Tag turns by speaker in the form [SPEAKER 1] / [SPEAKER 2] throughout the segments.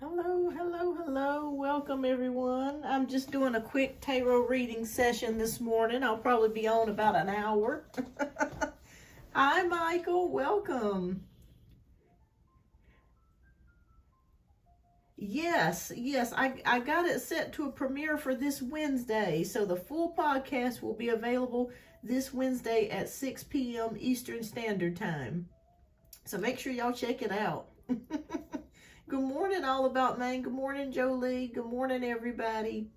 [SPEAKER 1] Hello, hello, hello. Welcome, everyone. I'm just doing a quick tarot reading session this morning. I'll probably be on about an hour. Hi, Michael. Welcome. Yes, I got it set to a premiere for this Wednesday. So the full podcast will be available this Wednesday at 6 p.m. Eastern Standard Time. So make sure y'all check it out. Good morning, All About Maine. Good morning, Jolie. Good morning, everybody.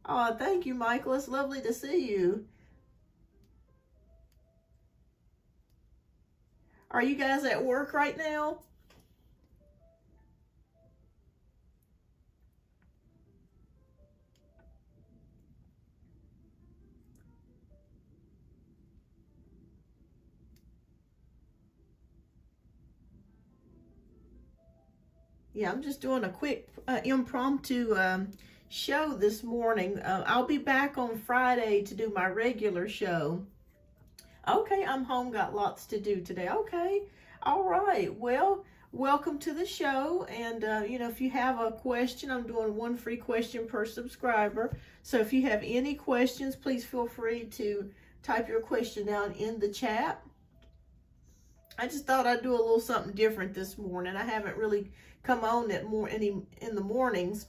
[SPEAKER 1] Oh, thank you, Michael. It's lovely to see you. Are you guys at work right now? Yeah, I'm just doing a quick impromptu show this morning. I'll be back on Friday to do my regular show. Okay, I'm home, got lots to do today. Okay, all right. Well, welcome to the show. And, if you have a question, I'm doing one free question per subscriber. So if you have any questions, please feel free to type your question down in the chat. I just thought I'd do a little something different this morning. I haven't really come on in the mornings,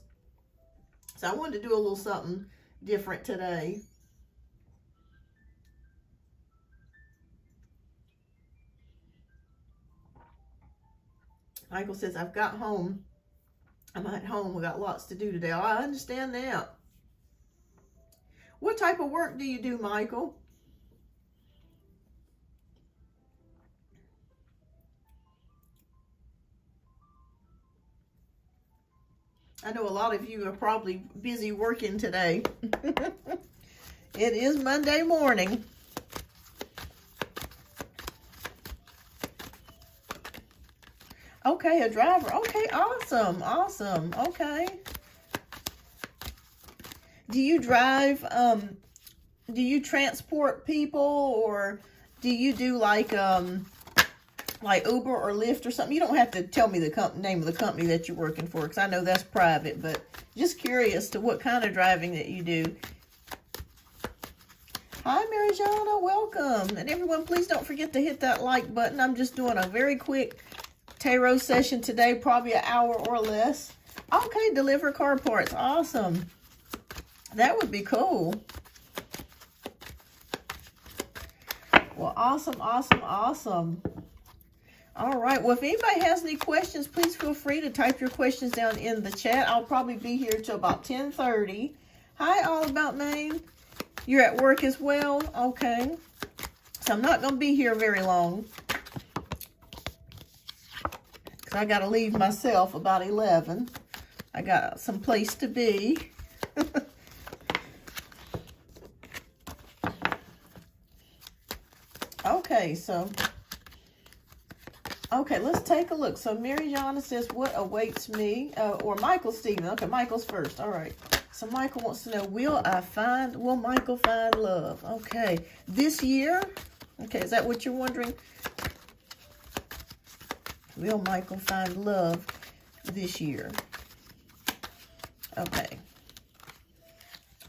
[SPEAKER 1] so I wanted to do a little something different today. Michael says, I've got home. I'm at home. We got lots to do today. Oh, I understand that. What type of work do you do, Michael? I know a lot of you are probably busy working today. It is Monday morning. Okay, a driver. Okay, awesome. Okay. Do you drive, do you transport people, or do you do like Uber or Lyft or something? You don't have to tell me the name of the company that you're working for, because I know that's private, but just curious to what kind of driving that you do. Hi, Marijana, welcome. And everyone, please don't forget to hit that like button. I'm just doing a very quick tarot session today, probably an hour or less. Okay, deliver car parts. Awesome. That would be cool. Well, awesome. All right. Well, if anybody has any questions, please feel free to type your questions down in the chat. I'll probably be here till about 10:30. Hi, All About Maine. You're at work as well? Okay. So I'm not going to be here very long, because I got to leave myself about 11. I got some place to be. Okay, let's take a look. So Mary Jana says, what awaits me? Or Michael Steven. Okay, Michael's first. All right. So Michael wants to know, will Michael find love? Okay. This year? Okay, is that what you're wondering? Will Michael find love this year? Okay.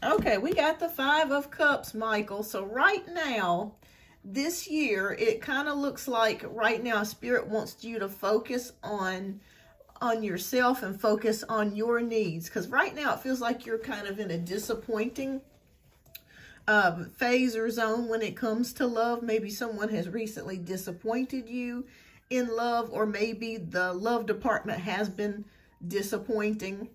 [SPEAKER 1] Okay, we got the 5 of Cups, Michael. So right now, this year, it kind of looks like right now Spirit wants you to focus on yourself and focus on your needs, because right now it feels like you're kind of in a disappointing phase or zone when it comes to love. Maybe someone has recently disappointed you in love, or maybe the love department has been disappointing.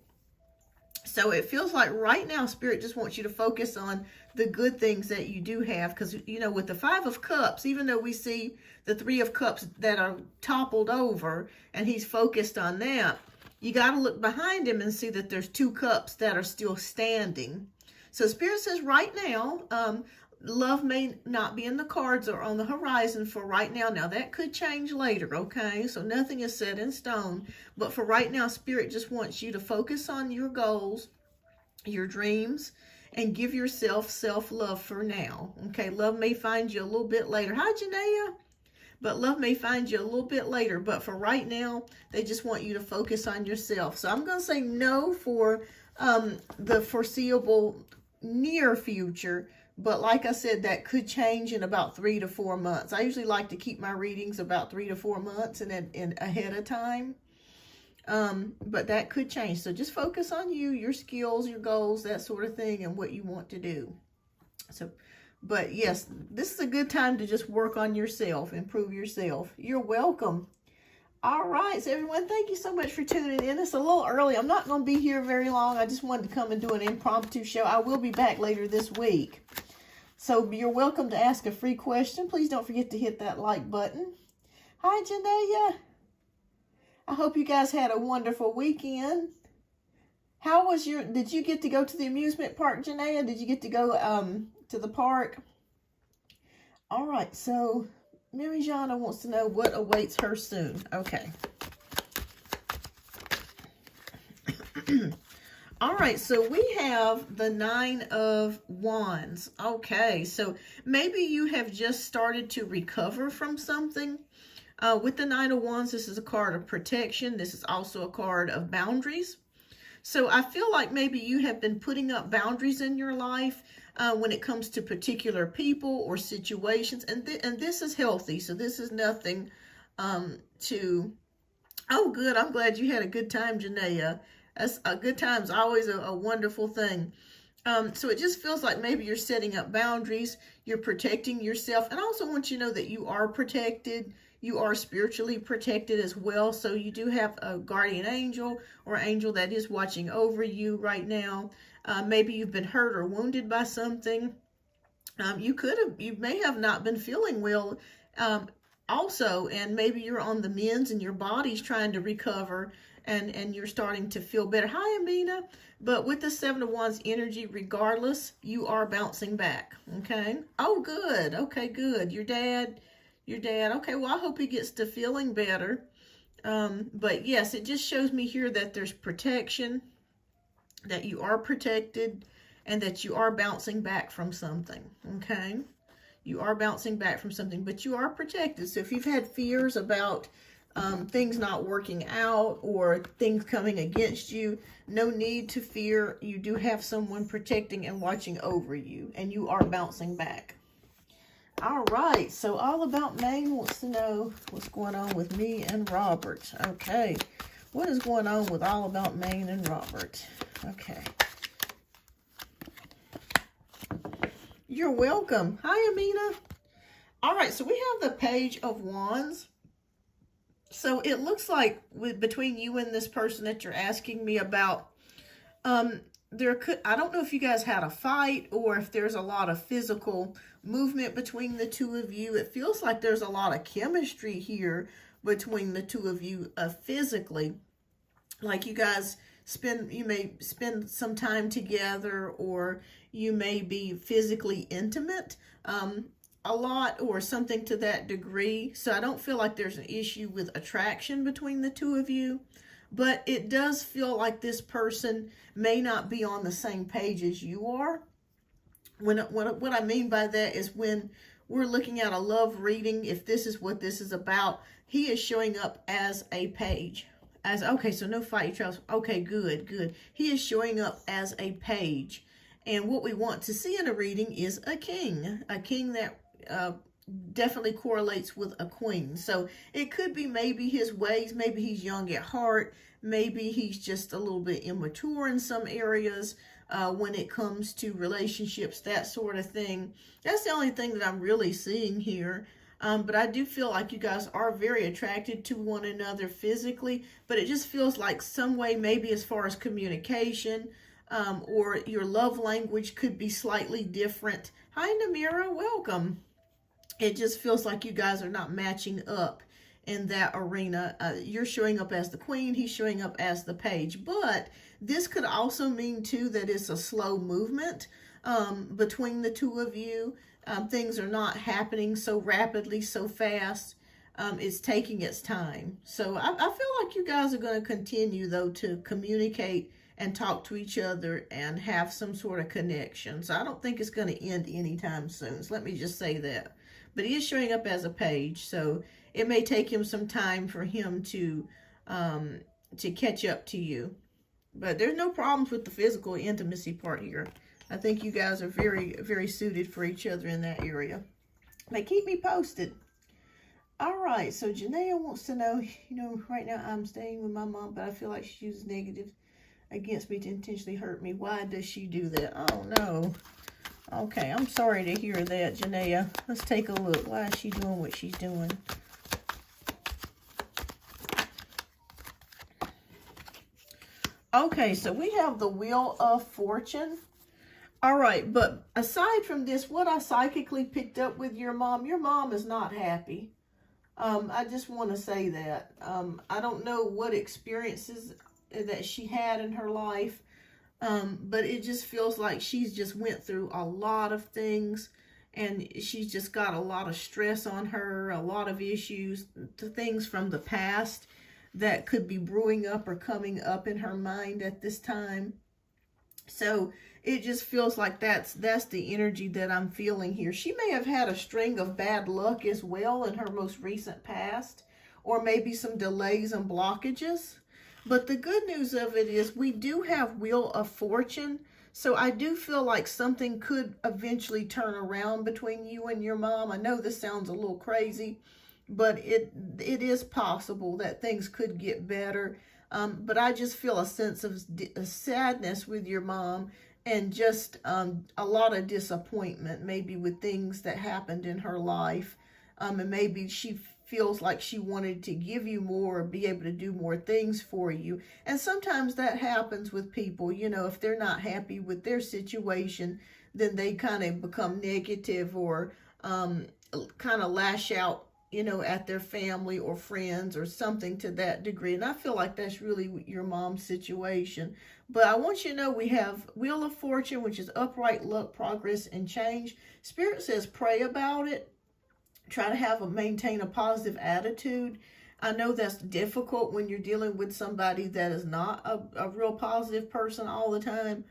[SPEAKER 1] So it feels like right now Spirit just wants you to focus on the good things that you do have, because, with the 5 of Cups, even though we see the 3 of Cups that are toppled over and he's focused on that, you got to look behind him and see that there's 2 cups that are still standing. So Spirit says right now, love may not be in the cards or on the horizon for right now. Now, that could change later, okay? So nothing is set in stone. But for right now, Spirit just wants you to focus on your goals, your dreams, and give yourself self-love for now, okay? Love may find you a little bit later. Hi, Janaea. but love may find you a little bit later. But for right now, they just want you to focus on yourself. So I'm going to say no for the foreseeable near future. But like I said, that could change in about 3 to 4 months. I usually like to keep my readings about 3 to 4 months and ahead of time. But that could change. So just focus on you, your skills, your goals, that sort of thing, and what you want to do. So, but yes, this is a good time to just work on yourself, improve yourself. You're welcome. All right, so everyone, thank you so much for tuning in. It's a little early. I'm not going to be here very long. I just wanted to come and do an impromptu show. I will be back later this week. So you're welcome to ask a free question. Please don't forget to hit that like button. Hi, Janaea. I hope you guys had a wonderful weekend. How was did you get to go to the amusement park, Janaea? Did you get to go to the park? All right, so Mary Jana wants to know what awaits her soon. Okay. All right, so we have the 9 of Wands. Okay, so maybe you have just started to recover from something. With the 9 of Wands, this is a card of protection. This is also a card of boundaries. So I feel like maybe you have been putting up boundaries in your life when it comes to particular people or situations. And this is healthy. So this is nothing to... Oh, good. I'm glad you had a good time, Janaea. That's a good time's always a wonderful thing. So it just feels like maybe you're setting up boundaries. You're protecting yourself. And I also want you to know that you are protected. You are spiritually protected as well. So you do have a guardian angel or angel that is watching over you right now. Maybe you've been hurt or wounded by something. You may have not been feeling well also, and maybe you're on the mends and your body's trying to recover and you're starting to feel better. Hi, Amina. But with the 7 of Wands energy, regardless, you are bouncing back. Okay. Oh, good. Okay, good. Your dad. Okay, well, I hope he gets to feeling better. But yes, it just shows me here that there's protection, that you are protected, and that you are bouncing back from something. Okay. You are bouncing back from something, but you are protected. So if you've had fears about things not working out or things coming against you, no need to fear. You do have someone protecting and watching over you, and you are bouncing back. All right, so All About Maine wants to know what's going on with me and Robert. Okay, what is going on with All About Maine and Robert? Okay. You're welcome. Hi, Amina. All right, so we have the Page of Wands. So it looks like between you and this person that you're asking me about, I don't know if you guys had a fight or if there's a lot of physical movement between the two of you. It feels like there's a lot of chemistry here between the two of you physically. Like you guys you may spend some time together, or you may be physically intimate a lot or something to that degree. So I don't feel like there's an issue with attraction between the two of you, but it does feel like this person may not be on the same page as you are. What I mean by that is when we're looking at a love reading, if this is what this is about, he is showing up as a page. Okay, so no fight trials. Okay, good. He is showing up as a page. And what we want to see in a reading is a king that definitely correlates with a queen. So it could be maybe his ways, maybe he's young at heart, maybe he's just a little bit immature in some areas when it comes to relationships, that sort of thing. That's the only thing that I'm really seeing here. But I do feel like you guys are very attracted to one another physically, but it just feels like some way, maybe as far as communication, or your love language could be slightly different. Hi, Namira, welcome. It just feels like you guys are not matching up in that arena. You're showing up as the queen, he's showing up as the page. But this could also mean, too, that it's a slow movement between the two of you. Things are not happening so rapidly, so fast. It's taking its time. So I feel like you guys are going to continue, though, to communicate and talk to each other and have some sort of connection. So I don't think it's going to end anytime soon. So let me just say that. but he is showing up as a page. So it may take him some time for him to catch up to you. But there's no problems with the physical intimacy part here. I think you guys are very, very suited for each other in that area. But keep me posted. All right, so Janaea wants to know, right now I'm staying with my mom, but I feel like she uses negative against me to intentionally hurt me. Why does she do that? Oh, no. Okay, I'm sorry to hear that, Janaea. Let's take a look. Why is she doing what she's doing? Okay, so we have the Wheel of Fortune. All right, but aside from this, what I psychically picked up with your mom is not happy. I just want to say that. I don't know what experiences that she had in her life, but it just feels like she's just went through a lot of things, and she's just got a lot of stress on her, a lot of issues, things from the past that could be brewing up or coming up in her mind at this time. So it just feels like that's the energy that I'm feeling here. She may have had a string of bad luck as well in her most recent past, or maybe some delays and blockages. But the good news of it is we do have Wheel of Fortune. So I do feel like something could eventually turn around between you and your mom. I know this sounds a little crazy, but it is possible that things could get better. But I just feel a sense of sadness with your mom, and just a lot of disappointment maybe with things that happened in her life. And maybe she feels like she wanted to give you more, or be able to do more things for you. And sometimes that happens with people, if they're not happy with their situation, then they kind of become negative, or kind of lash out at their family or friends or something to that degree. And I feel like that's really your mom's situation. But I want you to know we have Wheel of Fortune, which is upright luck, progress, and change. Spirit says pray about it. Try to maintain a positive attitude. I know that's difficult when you're dealing with somebody that is not a real positive person all the time.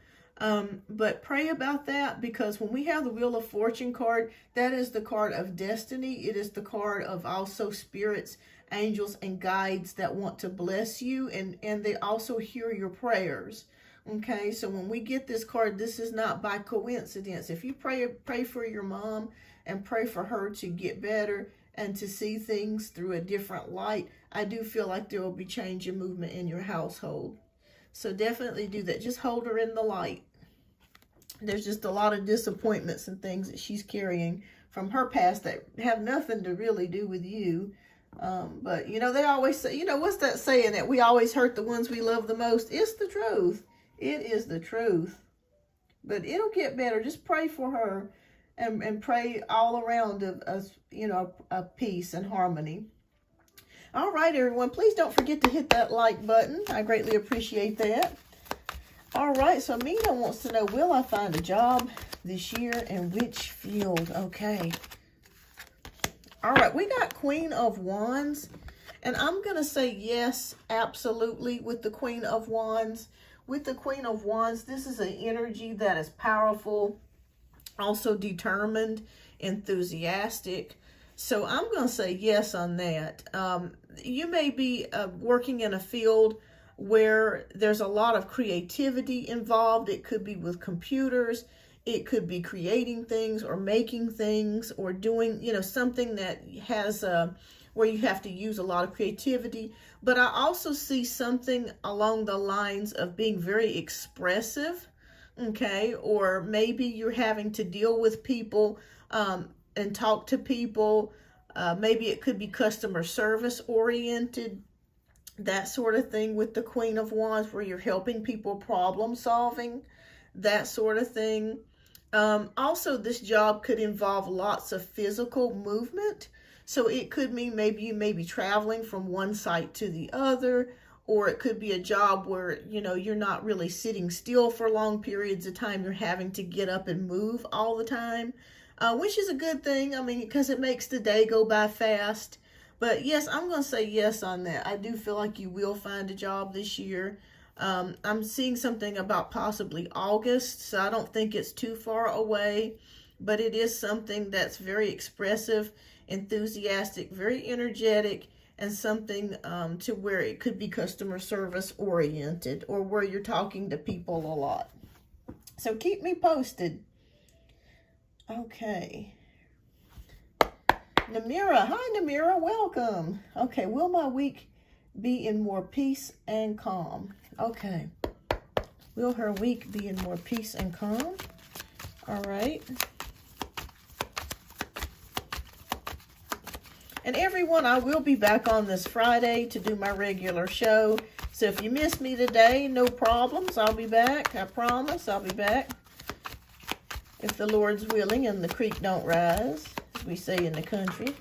[SPEAKER 1] But pray about that, because when we have the Wheel of Fortune card, that is the card of destiny. It is the card of also spirits, angels, and guides that want to bless you, and they also hear your prayers. Okay, so when we get this card, this is not by coincidence. If you pray for your mom and pray for her to get better and to see things through a different light, I do feel like there will be change and movement in your household. So definitely do that. Just hold her in the light. There's just a lot of disappointments and things that she's carrying from her past that have nothing to really do with you. But, they always say, what's that saying that we always hurt the ones we love the most? It's the truth. It is the truth. But it'll get better. Just pray for her, and pray all around a peace and harmony. All right, everyone, please don't forget to hit that like button. I greatly appreciate that. All right, so Mina wants to know, will I find a job this year, and which field? Okay. All right, we got Queen of Wands, and I'm going to say yes, absolutely, with the Queen of Wands. With the Queen of Wands, this is an energy that is powerful, also determined, enthusiastic. So I'm going to say yes on that. You may be working in a field where there's a lot of creativity involved. It could be with computers. It could be creating things or making things, or doing, something that has where you have to use a lot of creativity. But I also see something along the lines of being very expressive, okay? Or maybe you're having to deal with people and talk to people. Maybe it could be customer service oriented, that sort of thing with the Queen of Wands, where you're helping people problem solving, that sort of thing. Also, this job could involve lots of physical movement. So it could mean maybe you may be traveling from one site to the other, or it could be a job where, you're not really sitting still for long periods of time. You're having to get up and move all the time. Which is a good thing, because it makes the day go by fast. But yes, I'm going to say yes on that. I do feel like you will find a job this year. I'm seeing something about possibly August, so I don't think it's too far away. but it is something that's very expressive, enthusiastic, very energetic, and something to where it could be customer service oriented, or where you're talking to people a lot. So keep me posted. Okay. Namira, hi Namira, welcome. Okay, will my week be in more peace and calm? Okay. Will her week be in more peace and calm? All right. And everyone, I will be back on this Friday to do my regular show. So if you missed me today, no problems. I'll be back. I promise I'll be back. If the Lord's willing and the creek don't rise, as we say in the country.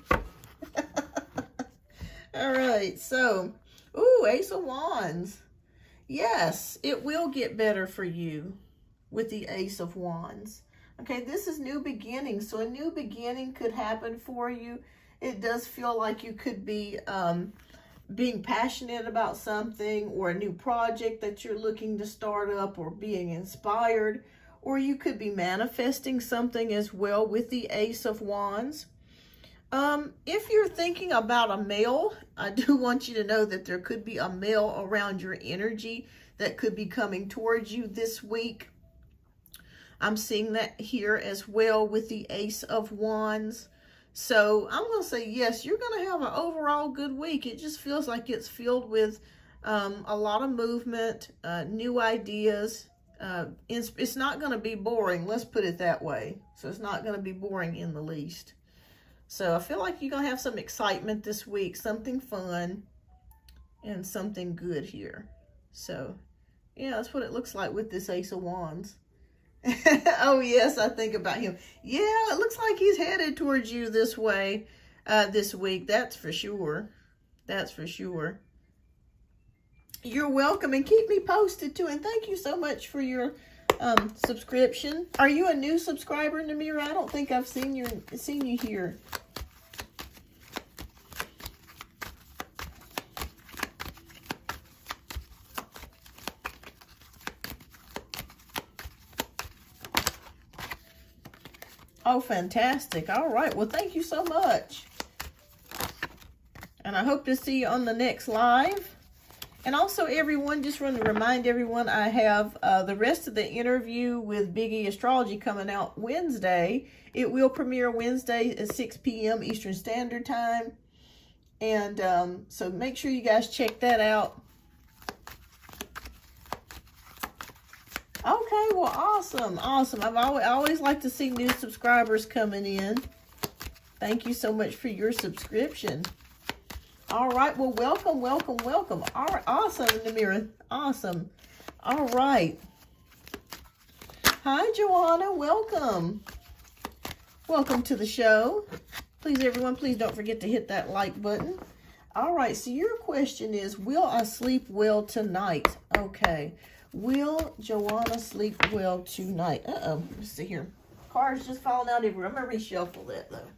[SPEAKER 1] All right. So, ooh, Ace of Wands. Yes, it will get better for you with the Ace of Wands. Okay, this is new beginnings. So a new beginning could happen for you. It does feel like you could be being passionate about something, or a new project that you're looking to start up, or being inspired, or you could be manifesting something as well with the Ace of Wands. If you're thinking about a male, I do want you to know that there could be a male around your energy that could be coming towards you this week. I'm seeing that here as well with the Ace of Wands. So I'm going to say, yes, you're going to have an overall good week. It just feels like it's filled with a lot of movement, new ideas. It's not going to be boring. Let's put it that way. So it's not going to be boring in the least. So I feel like you're going to have some excitement this week, something fun and something good here. So yeah, that's what it looks like with this Ace of Wands. Oh yes, I think about him. Yeah, it looks like he's headed towards you this way this week. That's for sure. That's for sure. You're welcome, and keep me posted too. And thank you so much for your subscription. Are you a new subscriber, Namira? I don't think I've seen you here. Oh, fantastic. All right. Well, thank you so much. And I hope to see you on the next live. And also, everyone, just want to remind everyone, I have the rest of the interview with Biggie Astrology coming out Wednesday. It will premiere Wednesday at 6 p.m. Eastern Standard Time. And so make sure you guys check that out. Okay, well, awesome, awesome. I always like to see new subscribers coming in. Thank you so much for your subscription. All right, well, welcome, welcome, welcome. All right, awesome, Namira, awesome. All right. Hi, Joanna, welcome. Welcome to the show. Please, everyone, please don't forget to hit that like button. All right, so your question is, will I sleep well tonight? Okay. Will Joanna sleep well tonight? Let's see here. Cards just falling out everywhere. I'm going to reshuffle that, though.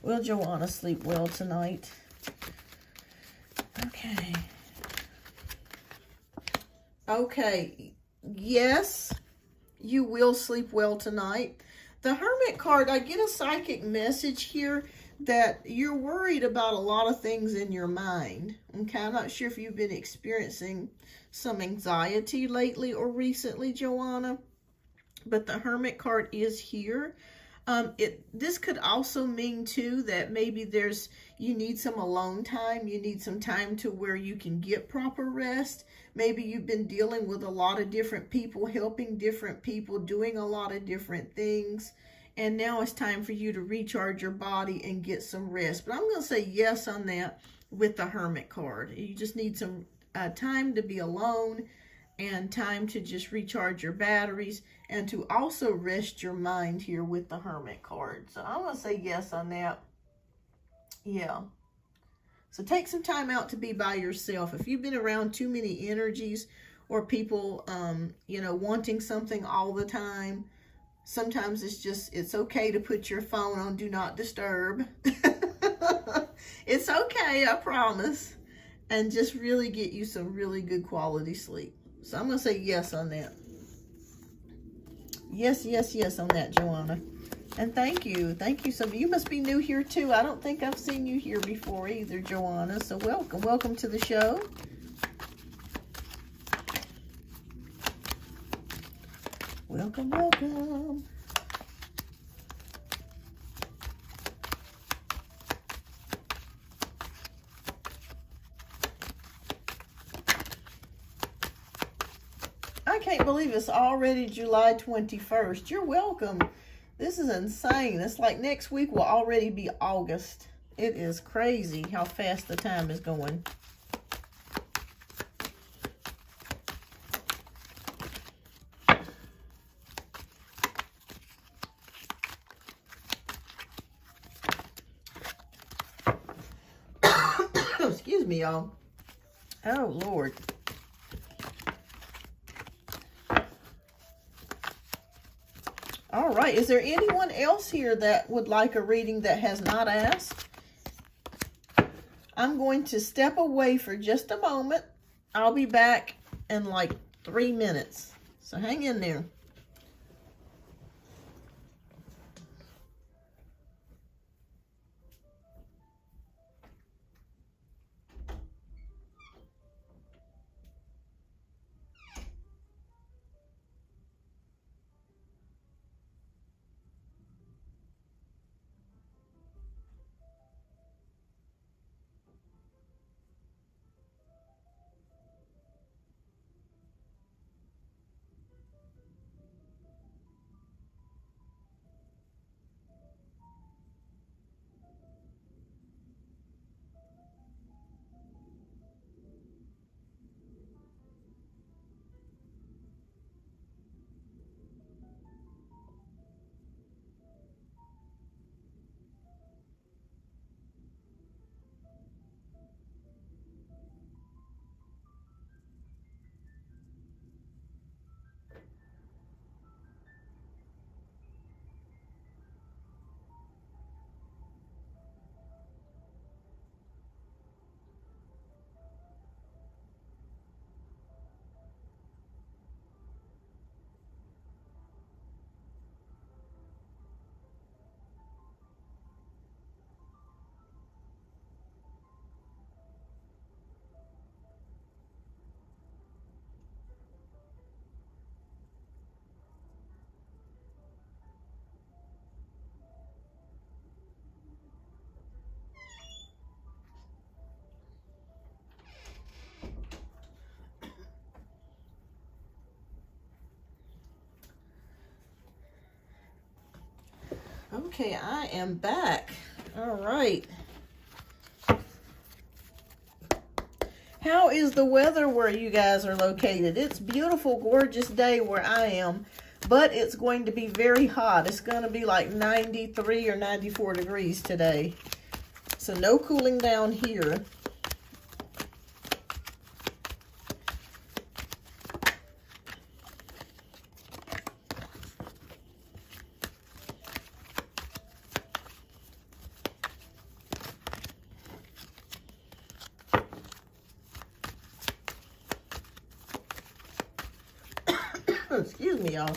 [SPEAKER 1] Will Joanna sleep well tonight? Okay. Okay. Yes, you will sleep well tonight. The Hermit card, I get a psychic message here that you're worried about a lot of things in your mind. Okay, I'm not sure if you've been experiencing some anxiety lately or recently, Joanna, but the Hermit card is here. This could also mean too that maybe you need some alone time. You need some time to where you can get proper rest. Maybe you've been dealing with a lot of different people, helping different people, doing a lot of different things. And now it's time for you to recharge your body and get some rest. But I'm going to say yes on that with the Hermit card. You just need some time to be alone and time to just recharge your batteries and to also rest your mind here with the Hermit card. So I'm going to say yes on that. Yeah. So take some time out to be by yourself. If you've been around too many energies or people, wanting something all the time, sometimes it's okay to put your phone on Do Not Disturb. It's okay, I promise. And just really get you some really good quality sleep. So I'm going to say yes on that. Yes, yes, yes on that, Joanna. And thank you. Thank you. So you must be new here too. I don't think I've seen you here before either, Joanna. So welcome. Welcome to the show. Welcome, welcome. I can't believe it's already July 21st. You're welcome. This is insane. It's like next week will already be August. It is crazy how fast the time is going. Excuse me, y'all. Oh, Lord. All right. Is there anyone else here that would like a reading that has not asked? I'm going to step away for just a moment. I'll be back in like 3 minutes. So hang in there. Okay, I am back. All right. How is the weather where you guys are located? It's a beautiful, gorgeous day where I am, but it's going to be very hot. It's going to be like 93 or 94 degrees today. So no cooling down here. Excuse me, y'all.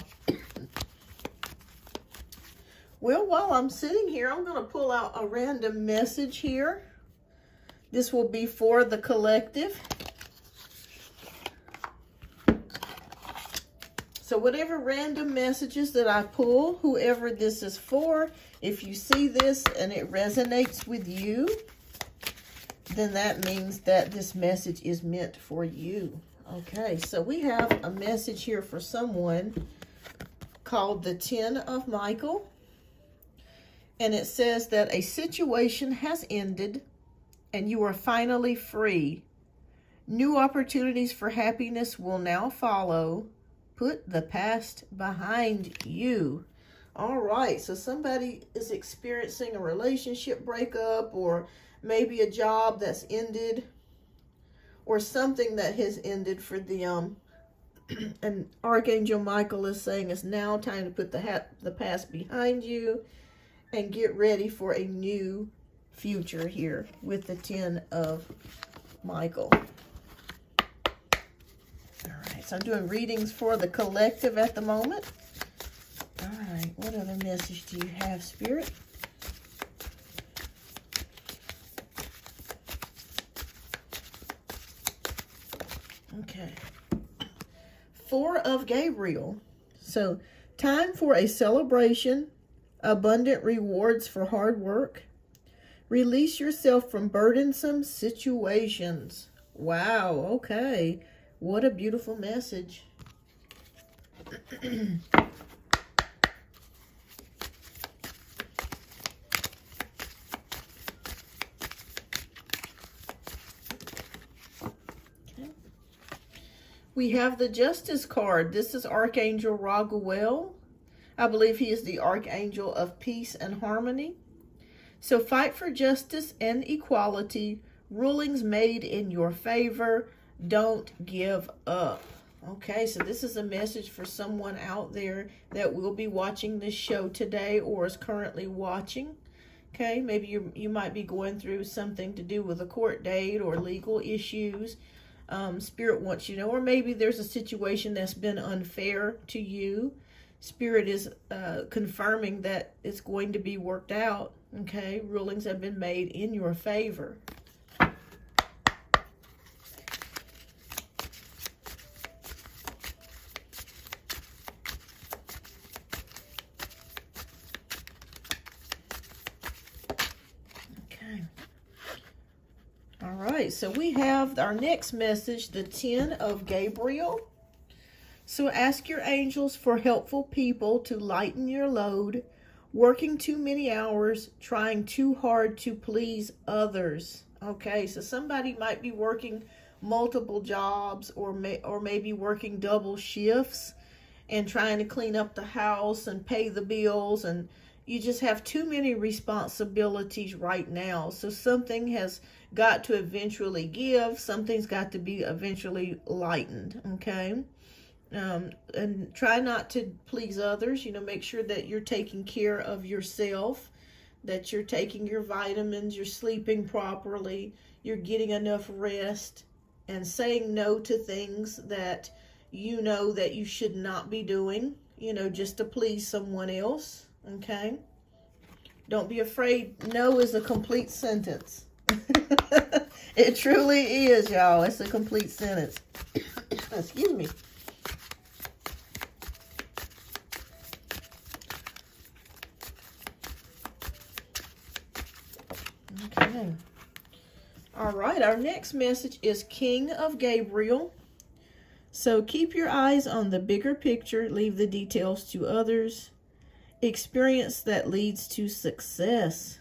[SPEAKER 1] Well, while I'm sitting here, I'm going to pull out a random message here. This will be for the collective. So whatever random messages that I pull, whoever this is for, if you see this and it resonates with you, then that means that this message is meant for you. Okay, so we have a message here for someone called the 10 of Michael. And it says that a situation has ended and you are finally free. New opportunities for happiness will now follow. Put the past behind you. All right, so somebody is experiencing a relationship breakup, or maybe a job that's ended, or something that has ended for them. And Archangel Michael is saying it's now time to put the past behind you and get ready for a new future here with the 10 of Michael. All right, so I'm doing readings for the collective at the moment. All right, what other message do you have, Spirit? Okay. 4 of Gabriel. So, time for a celebration, abundant rewards for hard work. Release yourself from burdensome situations. Wow, okay. What a beautiful message. Okay. We have the Justice card. This is Archangel Raguel. I believe he is the Archangel of Peace and Harmony. So fight for justice and equality. Rulings made in your favor. Don't give up. Okay, so this is a message for someone out there that will be watching this show today or is currently watching. Okay, maybe you might be going through something to do with a court date or legal issues. Spirit wants you to know, or maybe there's a situation that's been unfair to you. Spirit is confirming that it's going to be worked out. Okay, rulings have been made in your favor. All right, so we have our next message, the 10 of Gabriel. So ask your angels for helpful people to lighten your load, working too many hours, trying too hard to please others. Okay, so somebody might be working multiple jobs or maybe working double shifts and trying to clean up the house and pay the bills, and you just have too many responsibilities right now. So something has got to eventually give. Something's got to be eventually lightened, okay? And try not to please others. You know, make sure that you're taking care of yourself, that you're taking your vitamins, you're sleeping properly, you're getting enough rest, and saying no to things that you know that you should not be doing, you know, just to please someone else, okay? Don't be afraid. No is a complete sentence. It truly is, y'all. It's a complete sentence. Excuse me. Okay. All right, our next message is King of Gabriel. So keep your eyes on the bigger picture. Leave the details to others. Experience that leads to success.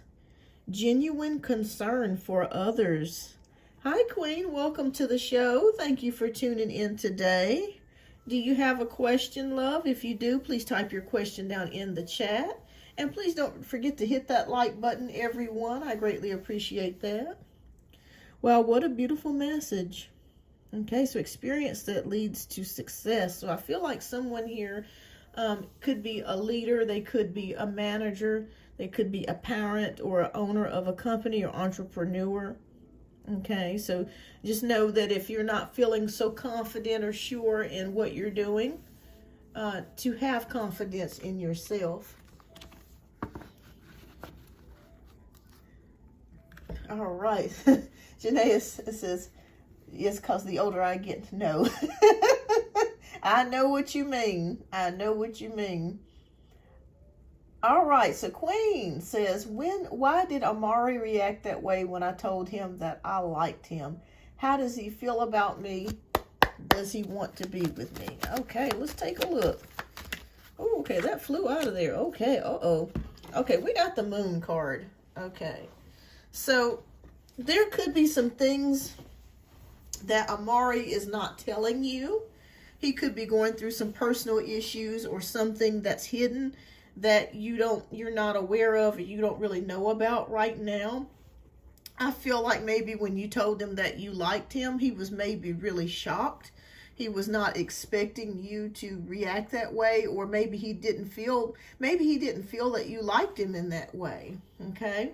[SPEAKER 1] Genuine concern for others. Hi, Queen. Welcome to the show. Thank you for tuning in today. Do you have a question, love? If you do, please type your question down in the chat. And please don't forget to hit that like button, everyone. I greatly appreciate that. Well, what a beautiful message. Okay, so experience that leads to success. So I feel like someone here could be a leader. They could be a manager. They could be a parent or an owner of a company or entrepreneur. Okay, so just know that if you're not feeling so confident or sure in what you're doing, to have confidence in yourself. All right. Janae says, yes, because the older I get, no. I know what you mean. I know what you mean. All right, so Queen says, why did Amari react that way when I told him that I liked him? How does he feel about me? Does he want to be with me? Okay, let's take a look. Oh, okay, that flew out of there. Okay, uh-oh. Okay, we got the Moon card. Okay, so there could be some things that Amari is not telling you. He could be going through some personal issues or something that's hidden that you're not aware of or you don't really know about right now. I feel like maybe when you told him that you liked him, he was maybe really shocked. He was not expecting you to react that way, or maybe he didn't feel that you liked him in that way. Okay?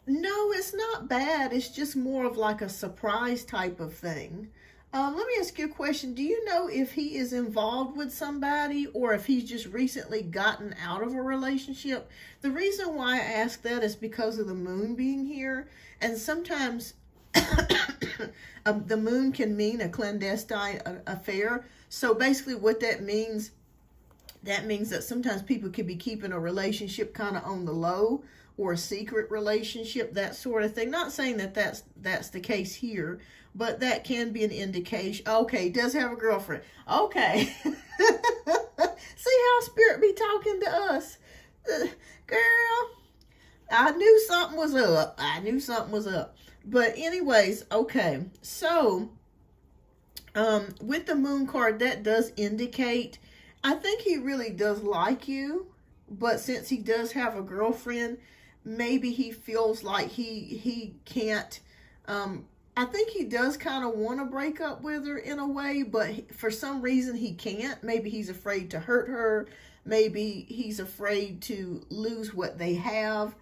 [SPEAKER 1] No, it's not bad. It's just more of like a surprise type of thing. Let me ask you a question. Do you know if he is involved with somebody or if he's just recently gotten out of a relationship? The reason why I ask that is because of the moon being here. And sometimes the moon can mean a clandestine affair. So basically what that means that sometimes people could be keeping a relationship kind of on the low, or a secret relationship, that sort of thing. Not saying that that's the case here, but that can be an indication. Okay, he does have a girlfriend. Okay. See how Spirit be talking to us. Girl, I knew something was up. I knew something was up. But anyways, okay. So, with the moon card, that does indicate, I think he really does like you. But since he does have a girlfriend, maybe he feels like he can't, I think he does kind of want to break up with her in a way, but for some reason he can't. Maybe he's afraid to hurt her. Maybe he's afraid to lose what they have.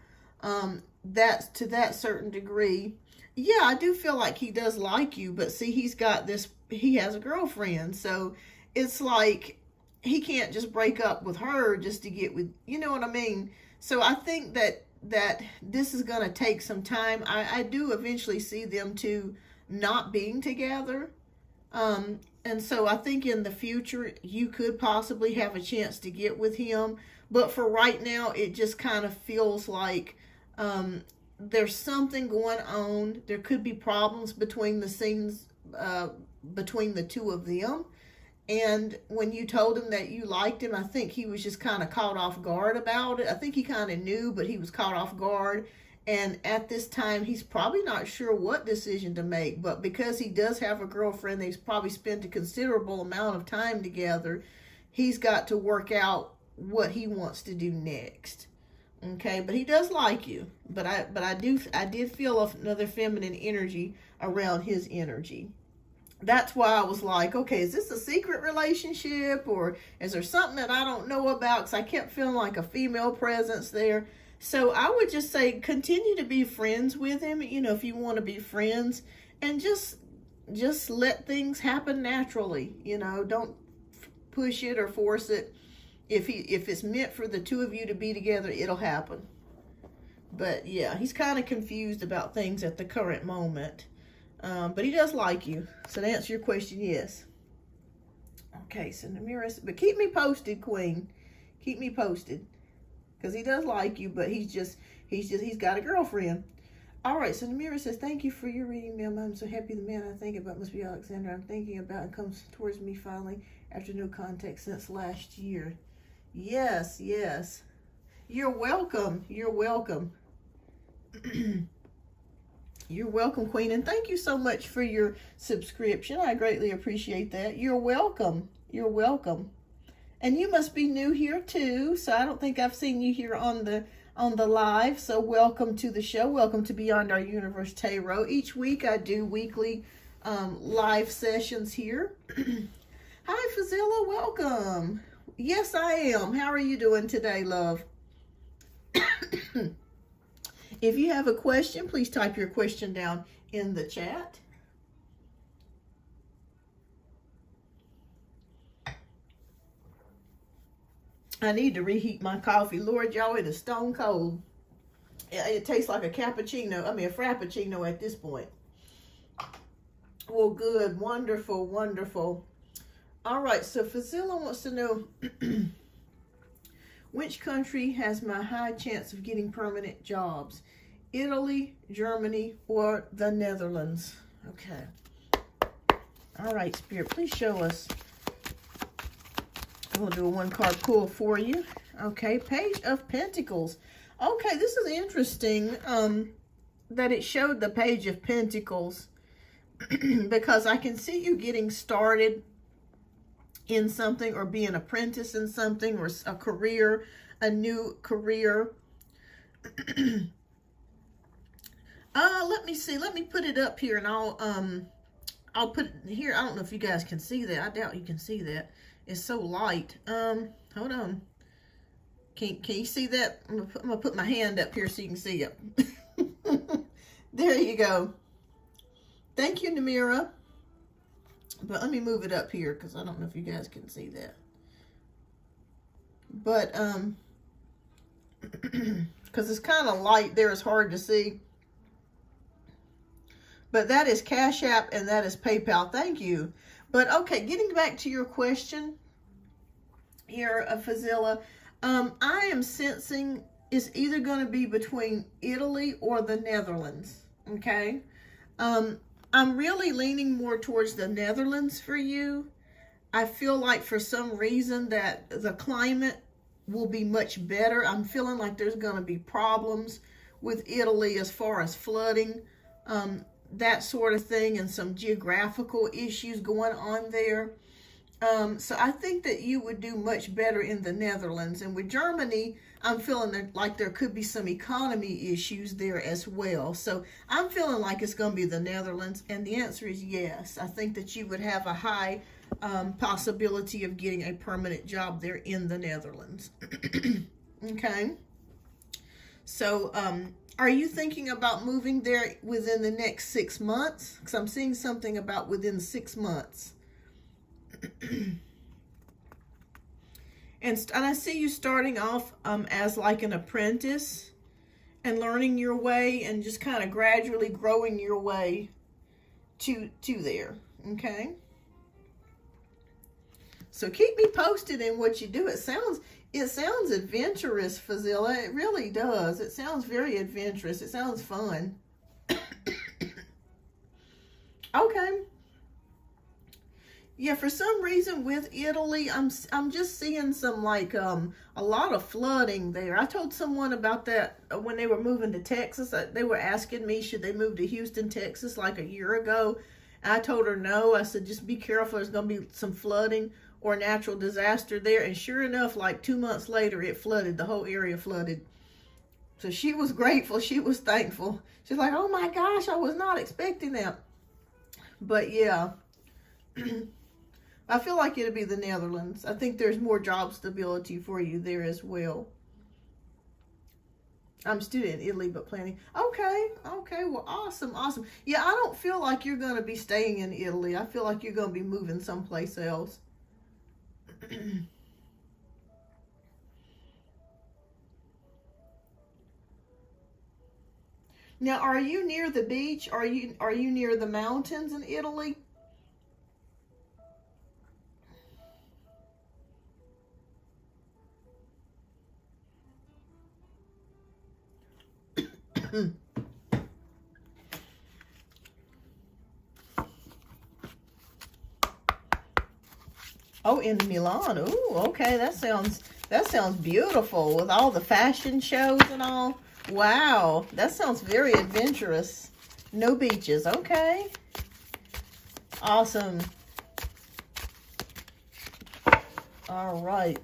[SPEAKER 1] That's to that certain degree. Yeah, I do feel like he does like you, but see, he has a girlfriend. So it's like he can't just break up with her just to get with, you know what I mean? So I think that this is going to take some time. I do eventually see them two not being together. And so I think in the future, you could possibly have a chance to get with him. But for right now, it just kind of feels like there's something going on. There could be problems between the scenes, between the two of them. And when you told him that you liked him, I think he was just kind of caught off guard about it. I think he kind of knew, but he was caught off guard. And at this time, he's probably not sure what decision to make. But because he does have a girlfriend, they've probably spent a considerable amount of time together. He's got to work out what he wants to do next. Okay, but he does like you. But I did feel another feminine energy around his energy. That's why I was like, okay, is this a secret relationship, or is there something that I don't know about? Because I kept feeling like a female presence there. So I would just say continue to be friends with him, you know, if you want to be friends, and just let things happen naturally. You know, don't push it or force it. If it's meant for the two of you to be together, it'll happen. But yeah, he's kind of confused about things at the current moment. But he does like you. So to answer your question, yes. Okay, so Namira, but keep me posted, Queen. Keep me posted. Because he does like you, but he's got a girlfriend. All right, so Namira says, thank you for your reading, ma'am. I'm so happy the man I think about must be Alexander. I'm thinking about and comes towards me finally after no contact since last year. Yes, yes. You're welcome. You're welcome. You're welcome, Queen, and thank you so much for your subscription. I greatly appreciate that. You're welcome. You're welcome. And you must be new here too, so I don't think I've seen you here on the live. So welcome to the show. Welcome to Beyond Our Universe Tarot. Each week I do weekly live sessions here. Hi, Fazilla. Welcome. Yes, I am. How are you doing today, love? If you have a question, please type your question down in the chat. I need to reheat my coffee. Lord, y'all, it is stone cold. It tastes like a cappuccino. I mean, a frappuccino at this point. Well, good. Wonderful, wonderful. All right, so Fazilla wants to know, which country has my high chance of getting permanent jobs? Italy, Germany, or the Netherlands? Okay. All right, Spirit, please show us. I'm going to do a one-card pull for you. Okay, Page of Pentacles. Okay, this is interesting that it showed the Page of Pentacles because I can see you getting started in something or be an apprentice in something or a career, a new career. Let me see. Let me put it up here and I'll put it here. I don't know if you guys can see that. I doubt you can see that. It's so light. Hold on. Can you see that? I'm gonna put my hand up here so you can see it. There you go. Thank you, Namira. But let me move it up here because I don't know if you guys can see that. But, because it's kind of light there, it's hard to see. But that is Cash App and that is PayPal. Thank you. But okay, getting back to your question here, Fazila, I am sensing it's either going to be between Italy or the Netherlands. Okay. I'm really leaning more towards the Netherlands for you. I feel like for some reason that the climate will be much better. I'm feeling like there's going to be problems with Italy as far as flooding, that sort of thing, and some geographical issues going on there. So I think that you would do much better in the Netherlands. And with Germany, I'm feeling like there could be some economy issues there as well. So I'm feeling like it's going to be the Netherlands. And the answer is yes. I think that you would have a high possibility of getting a permanent job there in the Netherlands. Okay. So, are you thinking about moving there within the next 6 months? Because I'm seeing something about within 6 months. And I see you starting off as like an apprentice and learning your way and just kind of gradually growing your way to there. Okay. So keep me posted in what you do. It sounds adventurous, Fazila. It really does. It sounds very adventurous. It sounds fun. Okay. Yeah, for some reason with Italy, I'm just seeing some like a lot of flooding there. I told someone about that when they were moving to Texas. They were asking me, should they move to Houston, Texas like a year ago? And I told her no. I said, just be careful. There's going to be some flooding or natural disaster there. And sure enough, like 2 months later, it flooded. The whole area flooded. So she was grateful. She was thankful. She's like, oh my gosh, I was not expecting that. But yeah, I feel like it'll be the Netherlands. I think there's more job stability for you there as well. I'm still in Italy, but planning. Okay, well, awesome. Yeah, I don't feel like you're going to be staying in Italy. I feel like you're going to be moving someplace else. Now, are you near the beach? Are you near the mountains in Italy? Oh, in Milan. Ooh, okay. That sounds beautiful with all the fashion shows and all. Wow, that sounds very adventurous. No beaches. Okay. Awesome. All right.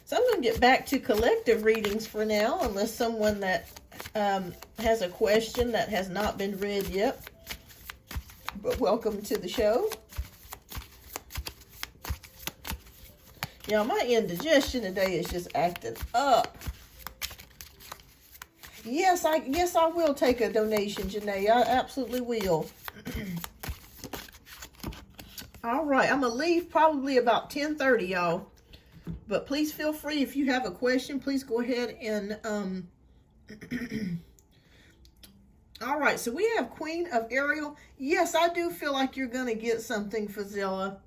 [SPEAKER 1] So I'm going to get back to collective readings for now, unless someone that has a question that has not been read yet. But welcome to the show. Yeah, my indigestion today is just acting up. Yes, I will take a donation, Janae. I absolutely will. All right, I'm going to leave probably about 10:30, y'all. But please feel free, if you have a question, please go ahead and... All right, so we have Queen of Ariel. Yes, I do feel like you're going to get something, Fazila.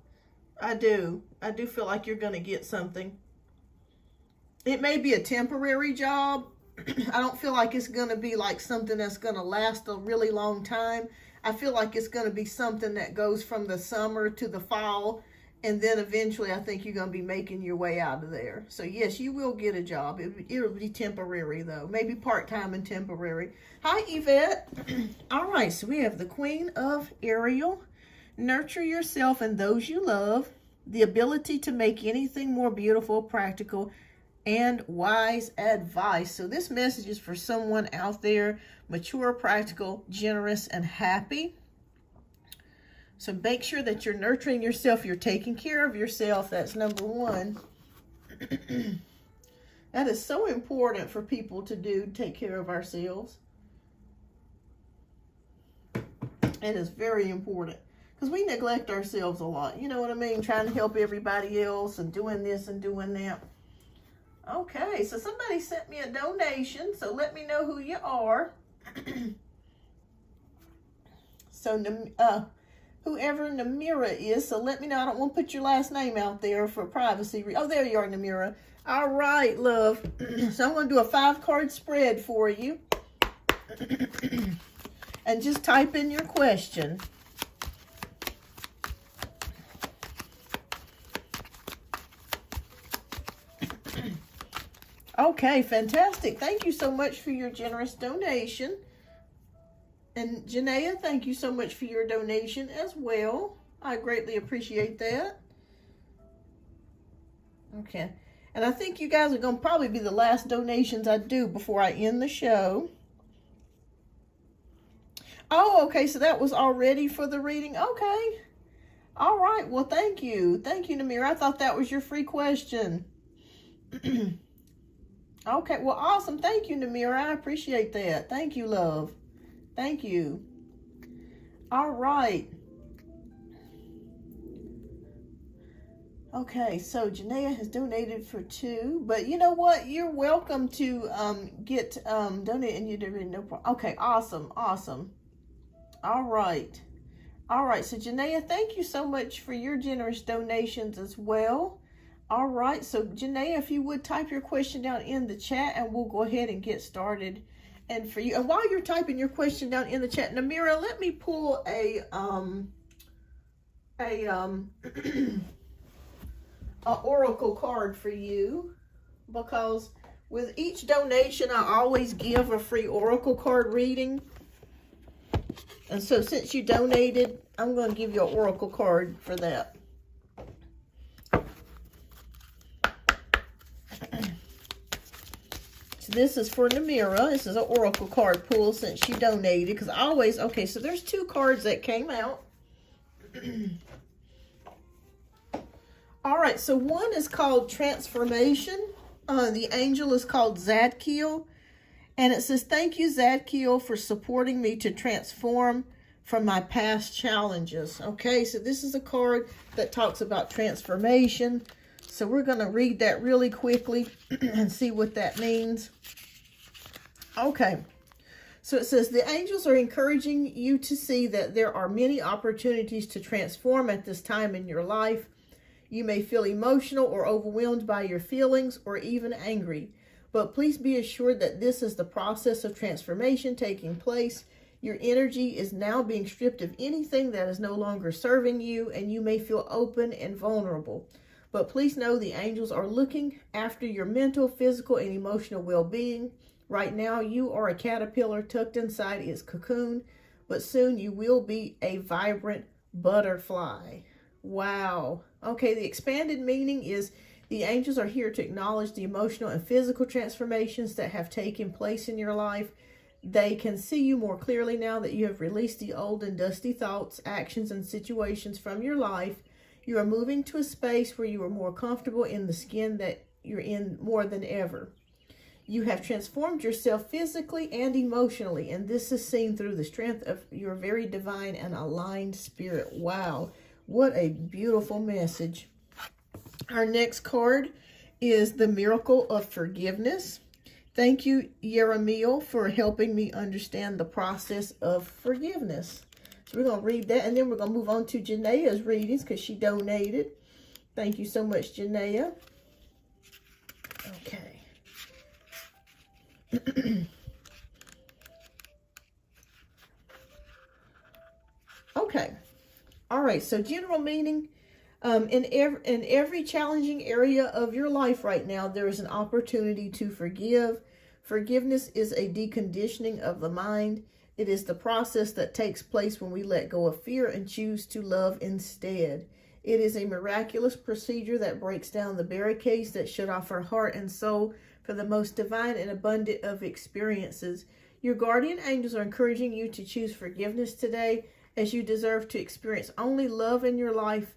[SPEAKER 1] I do feel like you're going to get something. It may be a temporary job. I don't feel like it's going to be like something that's going to last a really long time. I feel like it's going to be something that goes from the summer to the fall. And then eventually I think you're going to be making your way out of there. So yes, you will get a job. It'll be temporary though. Maybe part-time and temporary. Hi, Yvette. All right, so we have the Queen of Ariel. Nurture yourself and those you love. The ability to make anything more beautiful, practical, and wise advice. So this message is for someone out there, mature, practical, generous, and happy. So make sure that you're nurturing yourself. You're taking care of yourself. That's number one. That is so important for people to do, take care of ourselves. It is very important. Because we neglect ourselves a lot. You know what I mean? Trying to help everybody else and doing this and doing that. Okay, so somebody sent me a donation, so let me know who you are. So, whoever Namira is, so let me know. I don't want to put your last name out there for privacy. Oh, there you are, Namira. All right, love. So I'm going to do a 5-card spread for you. And just type in your question. Okay, fantastic. Thank you so much for your generous donation. And Janaea, thank you so much for your donation as well. I greatly appreciate that. Okay. And I think you guys are going to probably be the last donations I do before I end the show. Oh, okay. So that was already for the reading. Okay. All right. Well, thank you. Thank you, Namira. I thought that was your free question. Okay, well, awesome. Thank you, Namira. I appreciate that. Thank you, love. Thank you. All right. Okay, so Janaea has donated for 2, but you know what? You're welcome to get donate, and you did no problem. Okay, awesome, awesome. All right. All right, so Janaea, thank you so much for your generous donations as well. All right, so Janaea, if you would type your question down in the chat, and we'll go ahead and get started. And for you, and while you're typing your question down in the chat, Namira, let me pull a oracle card for you, because with each donation, I always give a free oracle card reading. And so since you donated, I'm going to give you an oracle card for that. So this is for Namira. This is an oracle card pull since she donated. Because I always, okay, so there's 2 cards that came out. All right, so one is called Transformation. The angel is called Zadkiel. And it says, thank you, Zadkiel, for supporting me to transform from my past challenges. Okay, so this is a card that talks about transformation. So we're going to read that really quickly and see what that means. Okay, so it says, the angels are encouraging you to see that there are many opportunities to transform at this time in your life. You may feel emotional or overwhelmed by your feelings or even angry. But please be assured that this is the process of transformation taking place. Your energy is now being stripped of anything that is no longer serving you, and you may feel open and vulnerable. But please know the angels are looking after your mental, physical, and emotional well-being. Right now, you are a caterpillar tucked inside its cocoon, but soon you will be a vibrant butterfly. Wow. Okay, the expanded meaning is the angels are here to acknowledge the emotional and physical transformations that have taken place in your life. They can see you more clearly now that you have released the old and dusty thoughts, actions, and situations from your life. You are moving to a space where you are more comfortable in the skin that you're in more than ever. You have transformed yourself physically and emotionally, and this is seen through the strength of your very divine and aligned spirit. Wow, what a beautiful message. Our next card is the Miracle of Forgiveness. Thank you, Yeremiel, for helping me understand the process of forgiveness. So we're going to read that, and then we're going to move on to Janaea's readings because she donated. Thank you so much, Janaea. Okay. Okay. All right. So general meaning, in every challenging area of your life right now, there is an opportunity to forgive. Forgiveness is a deconditioning of the mind. It is the process that takes place when we let go of fear and choose to love instead. It is a miraculous procedure that breaks down the barricades that shut off our heart and soul for the most divine and abundant of experiences. Your guardian angels are encouraging you to choose forgiveness today, as you deserve to experience only love in your life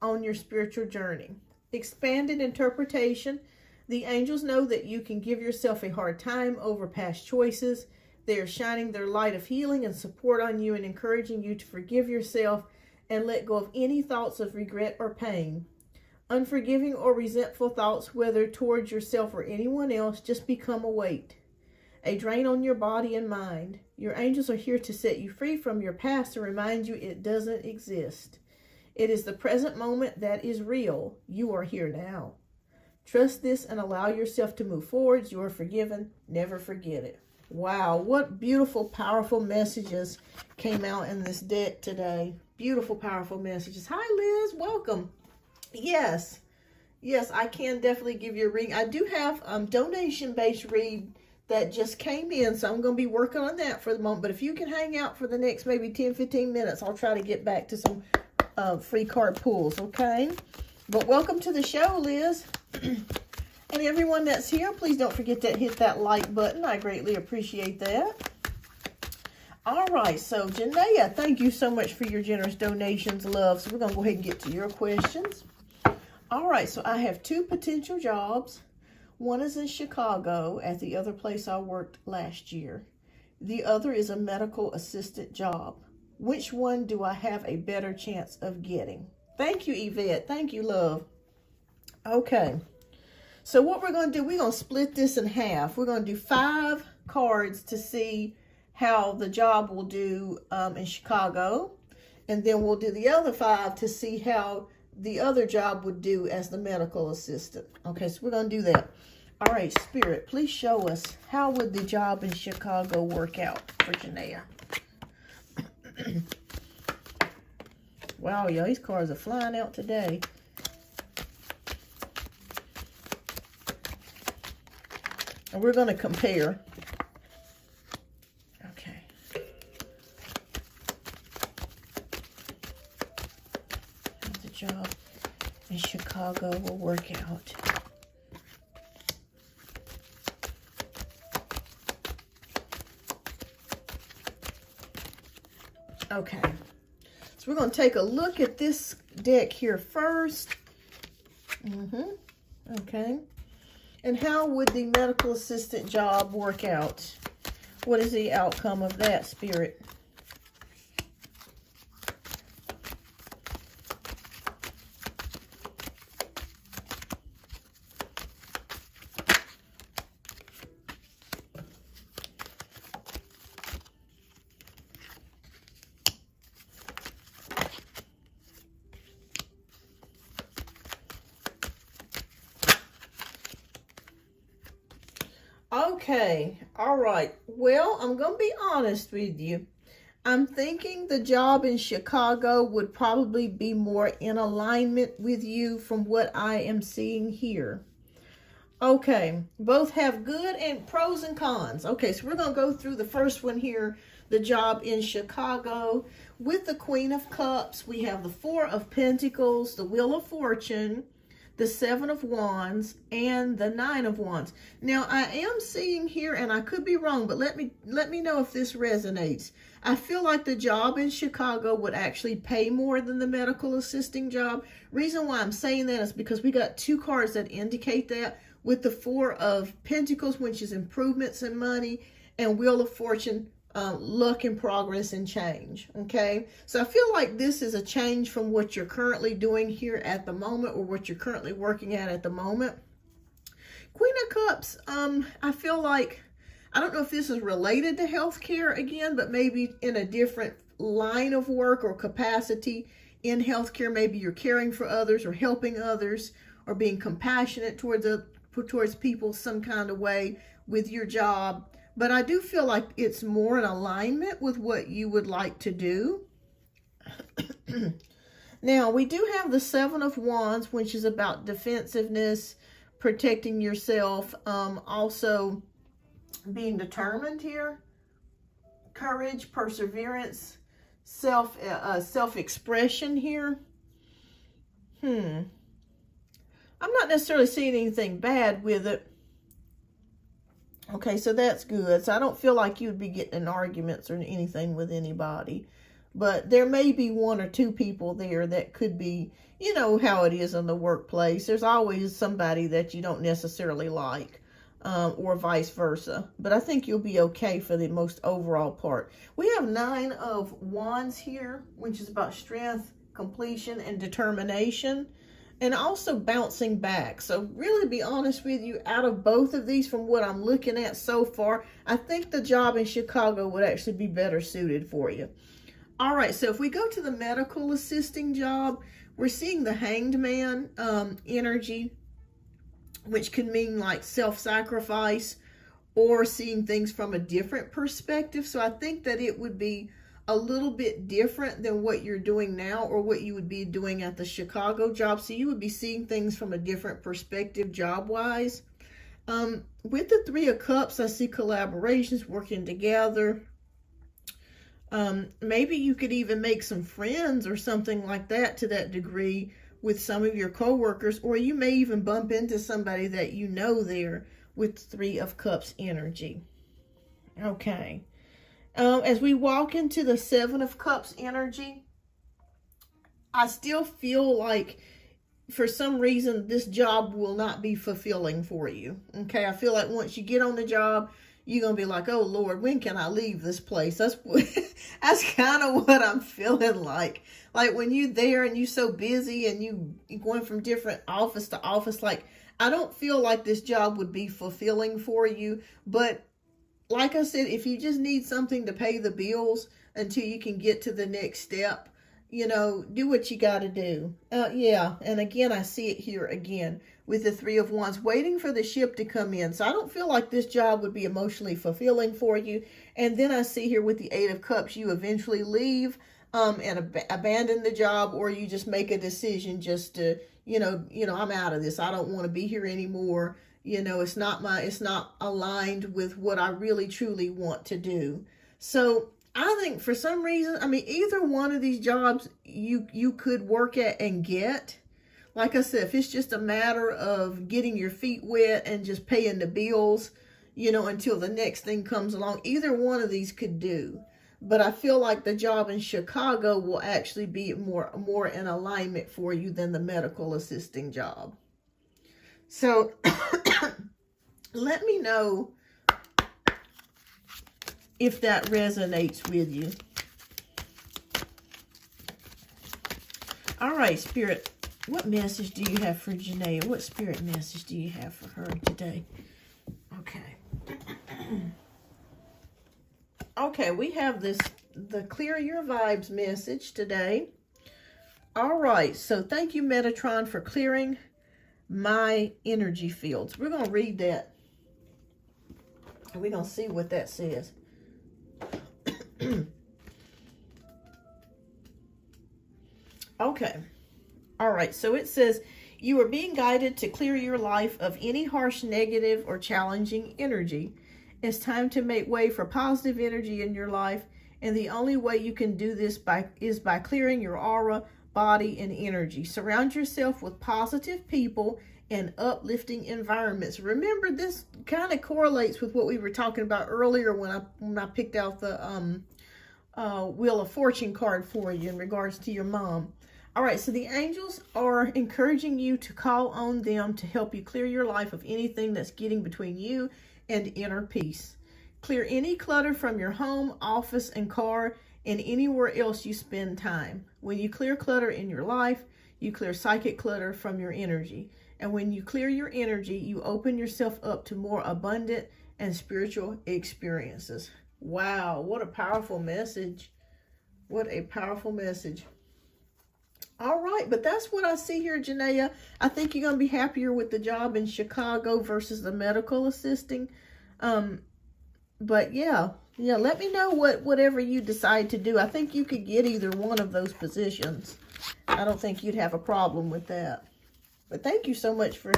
[SPEAKER 1] on your spiritual journey. Expanded interpretation. The angels know that you can give yourself a hard time over past choices. They are shining their light of healing and support on you and encouraging you to forgive yourself and let go of any thoughts of regret or pain. Unforgiving or resentful thoughts, whether towards yourself or anyone else, just become a weight, a drain on your body and mind. Your angels are here to set you free from your past and remind you it doesn't exist. It is the present moment that is real. You are here now. Trust this and allow yourself to move forward. You are forgiven. Never forget it. Wow, what beautiful, powerful messages came out in this deck today. Beautiful, powerful messages. Hi, Liz. Welcome. Yes, I can definitely give you a reading. I do have donation-based read that just came in, so I'm going to be working on that for the moment. But if you can hang out for the next maybe 10-15 minutes, I'll try to get back to some free card pulls, okay? But welcome to the show, Liz. And everyone that's here, please don't forget to hit that like button. I greatly appreciate that. All right, so Janaea, thank you so much for your generous donations, love. So we're going to go ahead and get to your questions. All right, so I have 2 potential jobs. One is in Chicago at the other place I worked last year. The other is a medical assistant job. Which one do I have a better chance of getting? Thank you, Yvette. Thank you, love. Okay. So what we're going to do, we're going to split this in half. We're going to do 5 cards to see how the job will do in Chicago. And then we'll do the other 5 to see how the other job would do as the medical assistant. Okay, so we're going to do that. All right, Spirit, please show us how would the job in Chicago work out for Janaea. Wow, y'all, these cards are flying out today. And we're going to compare. Okay. How the job in Chicago will work out. Okay. So we're going to take a look at this deck here first. Okay. And how would the medical assistant job work out? What is the outcome of that, Spirit? Okay, all right. Well, I'm going to be honest with you. I'm thinking the job in Chicago would probably be more in alignment with you from what I am seeing here. Okay, both have good and pros and cons. Okay, so we're going to go through the first one here, the job in Chicago. With the Queen of Cups, we have the 4 of Pentacles, the Wheel of Fortune, the 7 of Wands, and the 9 of Wands. Now, I am seeing here, and I could be wrong, but let me know if this resonates. I feel like the job in Chicago would actually pay more than the medical assisting job. Reason why I'm saying that is because we got 2 cards that indicate that, with the 4 of Pentacles, which is improvements in money, and Wheel of Fortune, luck and progress and change. Okay, so I feel like this is a change from what you're currently doing here at the moment, or what you're currently working at the moment. Queen of Cups, I feel like, I don't know if this is related to healthcare again, but maybe in a different line of work or capacity in healthcare. Maybe you're caring for others or helping others or being compassionate towards people some kind of way with your job. But I do feel like it's more in alignment with what you would like to do. Now, we do have the 7 of Wands, which is about defensiveness, protecting yourself, also being determined here, courage, perseverance, self-expression here. I'm not necessarily seeing anything bad with it. Okay, so that's good. So I don't feel like you'd be getting in arguments or anything with anybody. But there may be 1 or 2 people there that could be, you know how it is in the workplace. There's always somebody that you don't necessarily like, or vice versa. But I think you'll be okay for the most overall part. We have 9 of Wands here, which is about strength, completion and determination, and also bouncing back. So really, be honest with you, out of both of these, from what I'm looking at so far, I think the job in Chicago would actually be better suited for you. All right, so if we go to the medical assisting job, we're seeing the Hanged Man energy, which can mean like self-sacrifice or seeing things from a different perspective. So I think that it would be a little bit different than what you're doing now or what you would be doing at the Chicago job. So you would be seeing things from a different perspective job-wise. With the Three of Cups, I see collaborations, working together. Maybe you could even make some friends or something like that to that degree with some of your coworkers, or you may even bump into somebody that you know there with Three of Cups energy. Okay. As we walk into the Seven of Cups energy, I still feel like for some reason this job will not be fulfilling for you. Okay, I feel like once you get on the job, you're going to be like, oh Lord, when can I leave this place? That's kind of what I'm feeling like. Like when you're there and you're so busy and you're going from different office to office, like I don't feel like this job would be fulfilling for you. But like I said, if you just need something to pay the bills until you can get to the next step, you know, do what you got to do. Yeah. And again, I see it here again with the Three of Wands, waiting for the ship to come in. So I don't feel like this job would be emotionally fulfilling for you. And then I see here with the Eight of Cups, you eventually leave and abandon the job, or you just make a decision just to, you know, I'm out of this. I don't want to be here anymore. You know, it's not aligned with what I really truly want to do. So I think for some reason, I mean, either one of these jobs you could work at and get. Like I said, if it's just a matter of getting your feet wet and just paying the bills, you know, until the next thing comes along, either one of these could do. But I feel like the job in Chicago will actually be more in alignment for you than the medical assisting job. So let me know if that resonates with you. All right, Spirit, what message do you have for Janaea? What Spirit message do you have for her today? Okay. Okay, we have the Clear Your Vibes message today. All right, so thank you, Metatron, for clearing my energy fields. We're going to read that, and we're going to see what that says. Okay. All right, so it says, you are being guided to clear your life of any harsh, negative, or challenging energy. It's time to make way for positive energy in your life, and the only way you can do this is by clearing your aura, body, and energy. Surround yourself with positive people and uplifting environments. Remember, this kind of correlates with what we were talking about earlier when I picked out the Wheel of Fortune card for you in regards to your mom. All right, so the angels are encouraging you to call on them to help you clear your life of anything that's getting between you and inner peace. Clear any clutter from your home, office, and car, and anywhere else you spend time. When you clear clutter in your life, you clear psychic clutter from your energy. And when you clear your energy, you open yourself up to more abundant and spiritual experiences. Wow, what a powerful message. What a powerful message. All right, but that's what I see here, Janaea. I think you're going to be happier with the job in Chicago versus the medical assisting. But yeah, let me know whatever you decide to do. I think you could get either one of those positions. I don't think you'd have a problem with that. But thank you so much for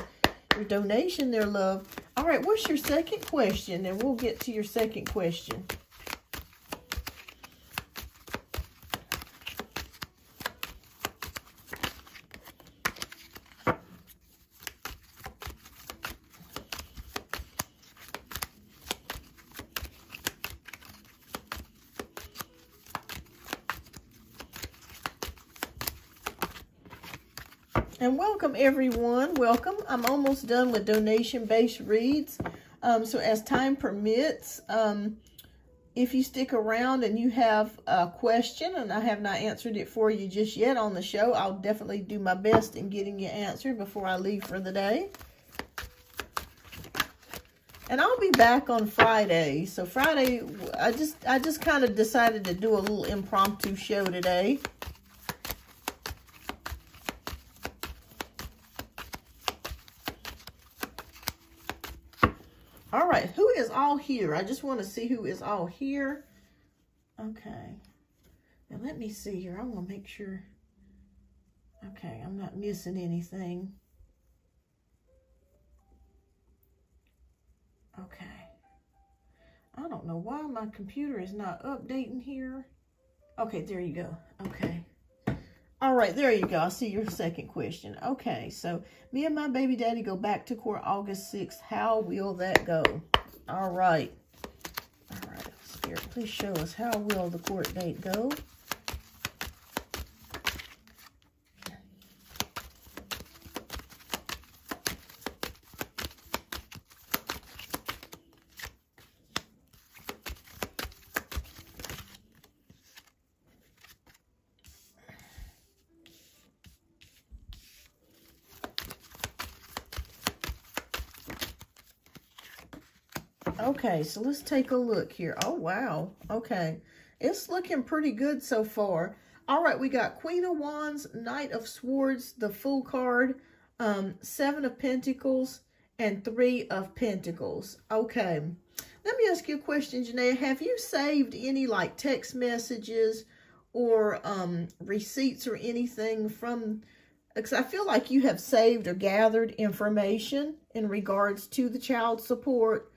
[SPEAKER 1] your donation there, love. All right, what's your second question? And we'll get to your second question. And welcome, everyone. Welcome. I'm almost done with donation-based reads. So as time permits, If you stick around and you have a question and I have not answered it for you just yet on the show, I'll definitely do my best in getting you answered before I leave for the day. And I'll be back on Friday. So Friday, I just kind of decided to do a little impromptu show today. All right, who is all here? I just want to see who is all here. Okay. Now let me see here. I want to make sure. Okay, I'm not missing anything. Okay. I don't know why my computer is not updating here. Okay, there you go. Okay. All right, there you go. I see your second question. Okay, so me and my baby daddy go back to court August 6th. How will that go? All right. All right, Spirit, please show us, how will the court date go? Okay, so let's take a look here. Oh, wow. Okay. It's looking pretty good so far. All right, we got Queen of Wands, Knight of Swords, the Fool card, 7 of Pentacles, and 3 of Pentacles. Okay. Let me ask you a question, Janae. Have you saved any, like, text messages or receipts or anything from... Because I feel like you have saved or gathered information in regards to the child support.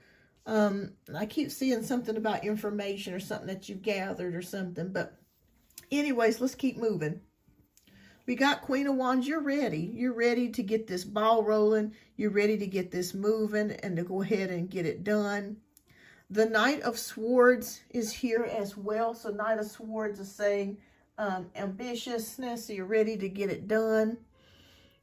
[SPEAKER 1] I keep seeing something about information or something that you've gathered or something. But anyways, let's keep moving. We got Queen of Wands. You're ready. You're ready to get this ball rolling. You're ready to get this moving and to go ahead and get it done. The Knight of Swords is here as well. So Knight of Swords is saying ambitiousness. So you're ready to get it done.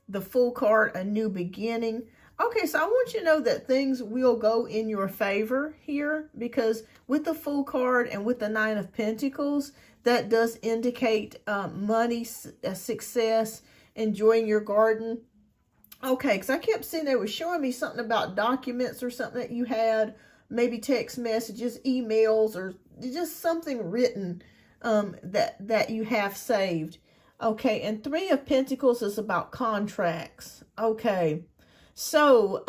[SPEAKER 1] The Fool card, a new beginning. Okay, so I want you to know that things will go in your favor here, because with the Fool card and with the Nine of Pentacles, that does indicate money, success, enjoying your garden. Okay, because I kept seeing they were showing me something about documents or something that you had, maybe text messages, emails, or just something written that you have saved. Okay, and 3 of Pentacles is about contracts. Okay. So,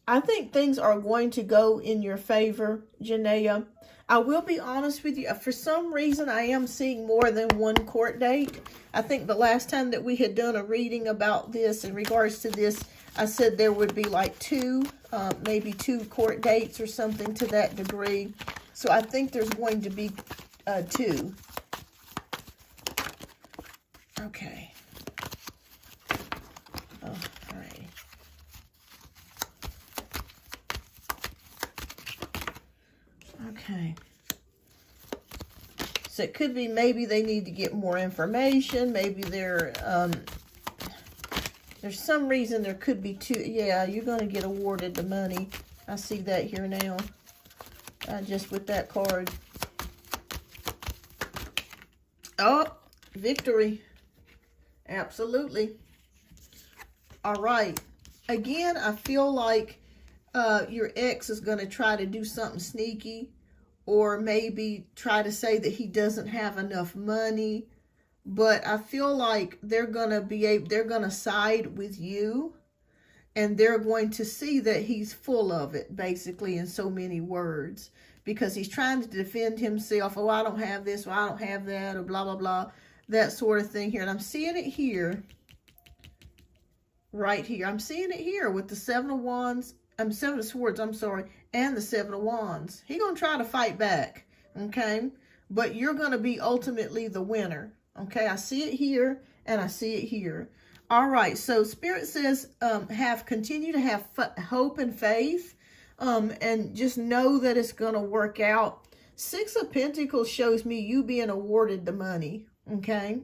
[SPEAKER 1] I think things are going to go in your favor, Janaea. I will be honest with you. For some reason, I am seeing more than one court date. I think the last time that we had done a reading about this, in regards to this, I said there would be like 2, maybe 2 court dates or something to that degree. So I think there's going to be 2. Okay. Oh, all right. Okay. So it could be maybe they need to get more information. Maybe there's some reason there could be 2. Yeah, you're going to get awarded the money. I see that here now. Just with that card. Oh, victory. Absolutely. All right. Again, I feel like your ex is going to try to do something sneaky, or maybe try to say that he doesn't have enough money. But I feel like they're going to side with you, and they're going to see that he's full of it, basically, in so many words, because he's trying to defend himself. Oh, I don't have this, or I don't have that, or blah, blah, blah, that sort of thing here. And I'm seeing it here, right here. I'm seeing it here with the 7 of Wands. 7 of Swords, I'm sorry, and the 7 of Wands. He's going to try to fight back, okay? But you're going to be ultimately the winner, okay? I see it here, and I see it here. All right, so Spirit says continue to have hope and faith, and just know that it's going to work out. 6 of Pentacles shows me you being awarded the money, okay?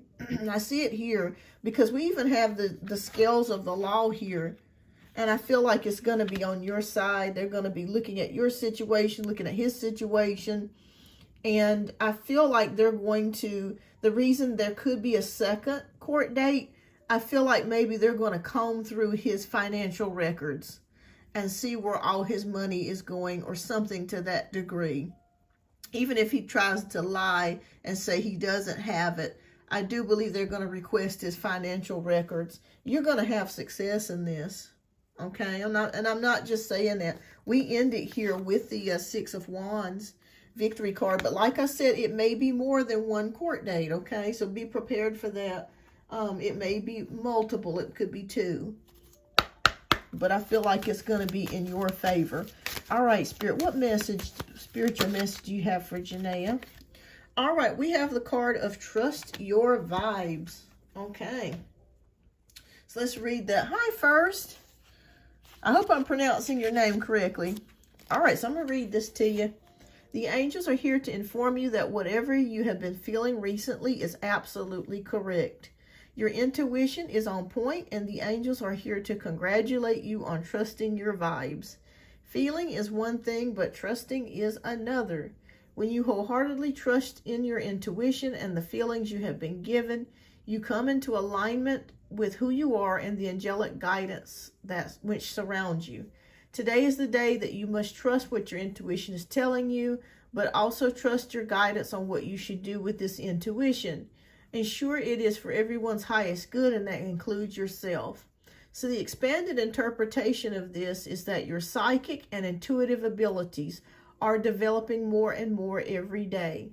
[SPEAKER 1] I see it here, because we even have the scales of the law here. And I feel like it's going to be on your side. They're going to be looking at your situation, looking at his situation. And I feel like they're going to, the reason there could be a second court date, I feel like maybe they're going to comb through his financial records and see where all his money is going, or something to that degree. Even if he tries to lie and say he doesn't have it, I do believe they're going to request his financial records. You're going to have success in this. Okay, I'm not just saying that. We end it here with the Six of Wands victory card, but like I said, it may be more than one court date. Okay, so be prepared for that. It may be multiple. It could be two, but I feel like it's going to be in your favor. All right, Spirit, what message, spiritual message do you have for Janaea? All right, we have the card of Trust Your Vibes. Okay, so let's read that. Hi, first. I hope I'm pronouncing your name correctly. All right, so I'm going to read this to you. The angels are here to inform you that whatever you have been feeling recently is absolutely correct. Your intuition is on point, and the angels are here to congratulate you on trusting your vibes. Feeling is one thing, but trusting is another. When you wholeheartedly trust in your intuition and the feelings you have been given, you come into alignment with who you are and the angelic guidance which surrounds you. Today is the day that you must trust what your intuition is telling you, but also trust your guidance on what you should do with this intuition. Ensure it is for everyone's highest good, and that includes yourself. So the expanded interpretation of this is that your psychic and intuitive abilities are developing more and more every day.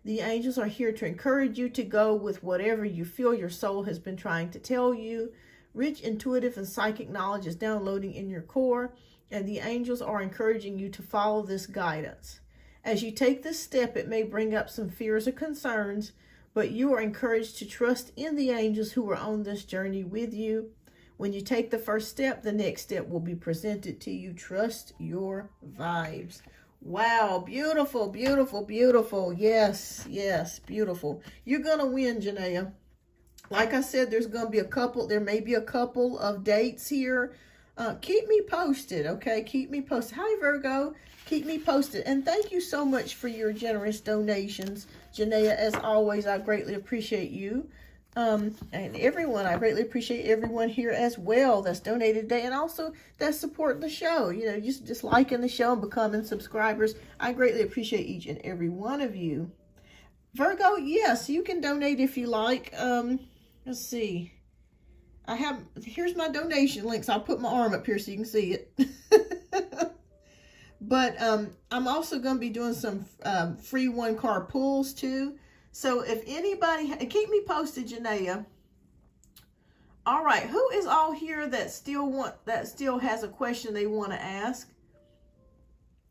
[SPEAKER 1] The angels are here to encourage you to go with whatever you feel your soul has been trying to tell you. Rich intuitive and psychic knowledge is downloading in your core, and the angels are encouraging you to follow this guidance. As you take this step, it may bring up some fears or concerns, but you are encouraged to trust in the angels who are on this journey with you. When you take the first step, the next step will be presented to you. Trust your vibes. Wow, beautiful, beautiful, beautiful. Yes, yes, beautiful. You're going to win, Janaea. Like I said, there may be a couple of dates here. Keep me posted, okay? Keep me posted. Hi, Virgo. Keep me posted. And thank you so much for your generous donations, Janaea. As always, I greatly appreciate you. And everyone, I greatly appreciate everyone here as well that's donated today, and also that's supporting the show. You know, just liking the show and becoming subscribers. I greatly appreciate each and every one of you. Virgo, yes, you can donate if you like. Let's see. Here's my donation links. I'll put my arm up here so you can see it. But I'm also going to be doing some free one-card pulls too. So if anybody, keep me posted, Janaea. All right, who is all here that still has a question they want to ask?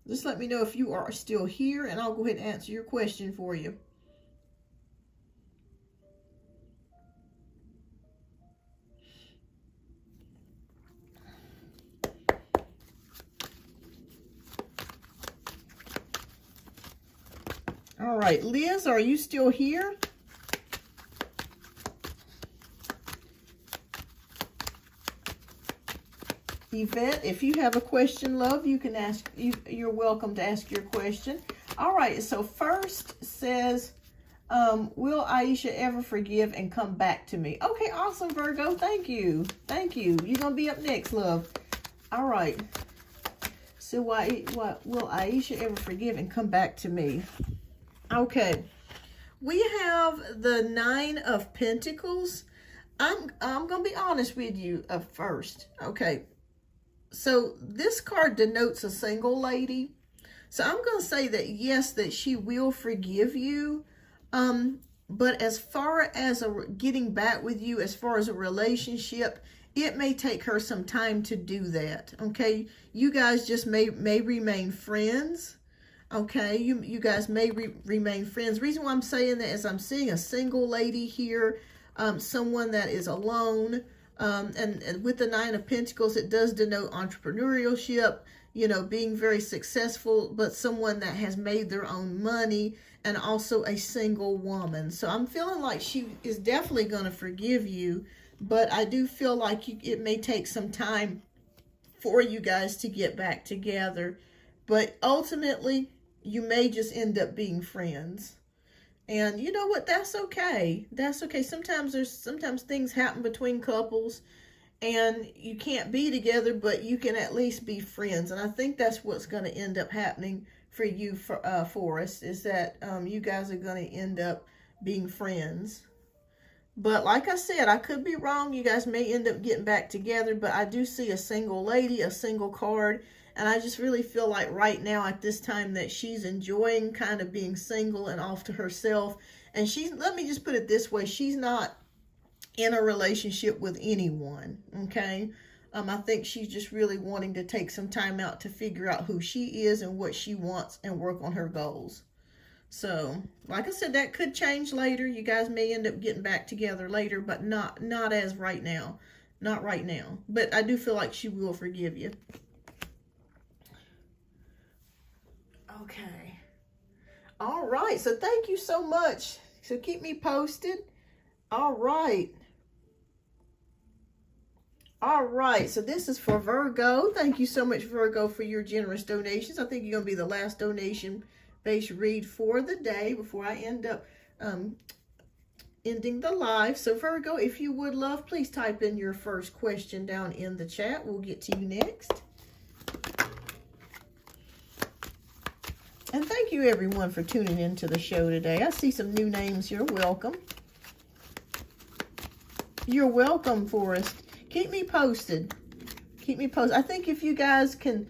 [SPEAKER 1] Just let me know if you are still here, and I'll go ahead and answer your question for you. All right, Liz, are you still here? Yvette, if you have a question, love, you can ask. You're welcome to ask your question. All right, so first says, will Aisha ever forgive and come back to me? Okay, awesome, Virgo. Thank you. Thank you. You're going to be up next, love. All right. So what will Aisha ever forgive and come back to me? Okay, we have the Nine of Pentacles. I'm going to be honest with you first. Okay, so this card denotes a single lady. So I'm going to say that, yes, that she will forgive you. But as far as getting back with you, as far as a relationship, it may take her some time to do that. Okay, you guys just may remain friends. Okay, you guys may remain friends. The reason why I'm saying that is I'm seeing a single lady here, someone that is alone, and with the Nine of Pentacles, it does denote entrepreneurship, you know, being very successful, but someone that has made their own money, and also a single woman. So I'm feeling like she is definitely going to forgive you, but I do feel like it may take some time for you guys to get back together. But ultimately, you may just end up being friends. And you know what? That's okay. That's okay. Sometimes things happen between couples and you can't be together, but you can at least be friends. And I think that's what's going to end up happening for you, Forrest, is that you guys are going to end up being friends. But like I said, I could be wrong. You guys may end up getting back together, but I do see a single lady, a single card. And I just really feel like right now at this time that she's enjoying kind of being single and off to herself. And let me just put it this way, she's not in a relationship with anyone, okay? I think she's just really wanting to take some time out to figure out who she is and what she wants and work on her goals. So, like I said, that could change later. You guys may end up getting back together later, but not as right now. Not right now. But I do feel like she will forgive you. Okay. All right. So thank you so much. So keep me posted. All right. All right. So this is for Virgo. Thank you so much, Virgo, for your generous donations. I think you're going to be the last donation-based read for the day before I end up ending the live. So Virgo, if you would love, please type in your first question down in the chat. We'll get to you next. And thank you, everyone, for tuning into the show today. I see some new names. You're welcome. You're welcome, Forrest. Keep me posted. Keep me posted. I think if you guys can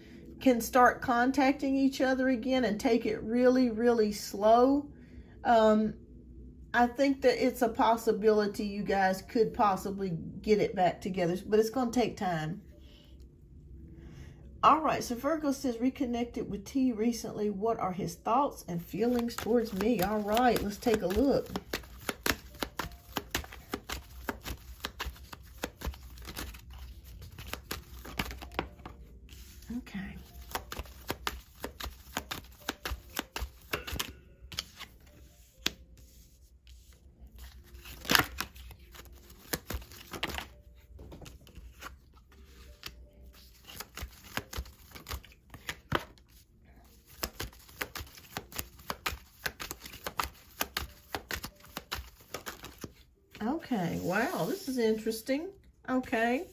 [SPEAKER 1] start contacting each other again and take it really, really slow, I think that it's a possibility you guys could possibly get it back together. But it's going to take time. All right, so Virgo says, reconnected with T recently. What are his thoughts and feelings towards me? All right, let's take a look. Okay. Okay, wow, this is interesting. Okay.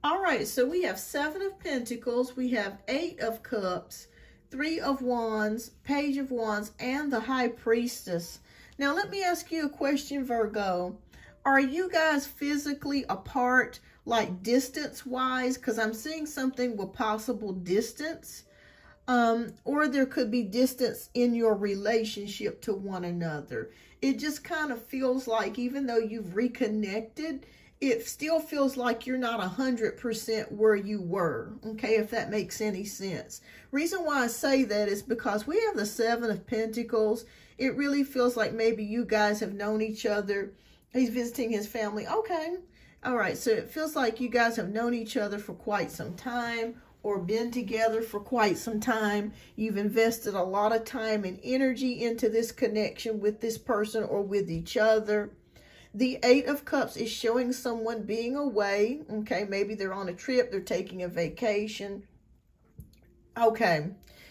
[SPEAKER 1] All right, so we have 7 of Pentacles, we have 8 of Cups, 3 of Wands, Page of Wands, and the High Priestess. Now, let me ask you a question, Virgo. Are you guys physically apart, like distance-wise? Because I'm seeing something with possible distance. Or there could be distance in your relationship to one another. It just kind of feels like, even though you've reconnected, it still feels like you're not 100% where you were. Okay, if that makes any sense. Reason why I say that is because we have the 7 of Pentacles. It really feels like maybe you guys have known each other. He's visiting his family. Okay. All right. So it feels like you guys have known each other for quite some time, or been together for quite some time. You've invested a lot of time and energy into this connection with this person or with each other. The 8 of Cups is showing someone being away. Okay, maybe they're on a trip, they're taking a vacation. Okay,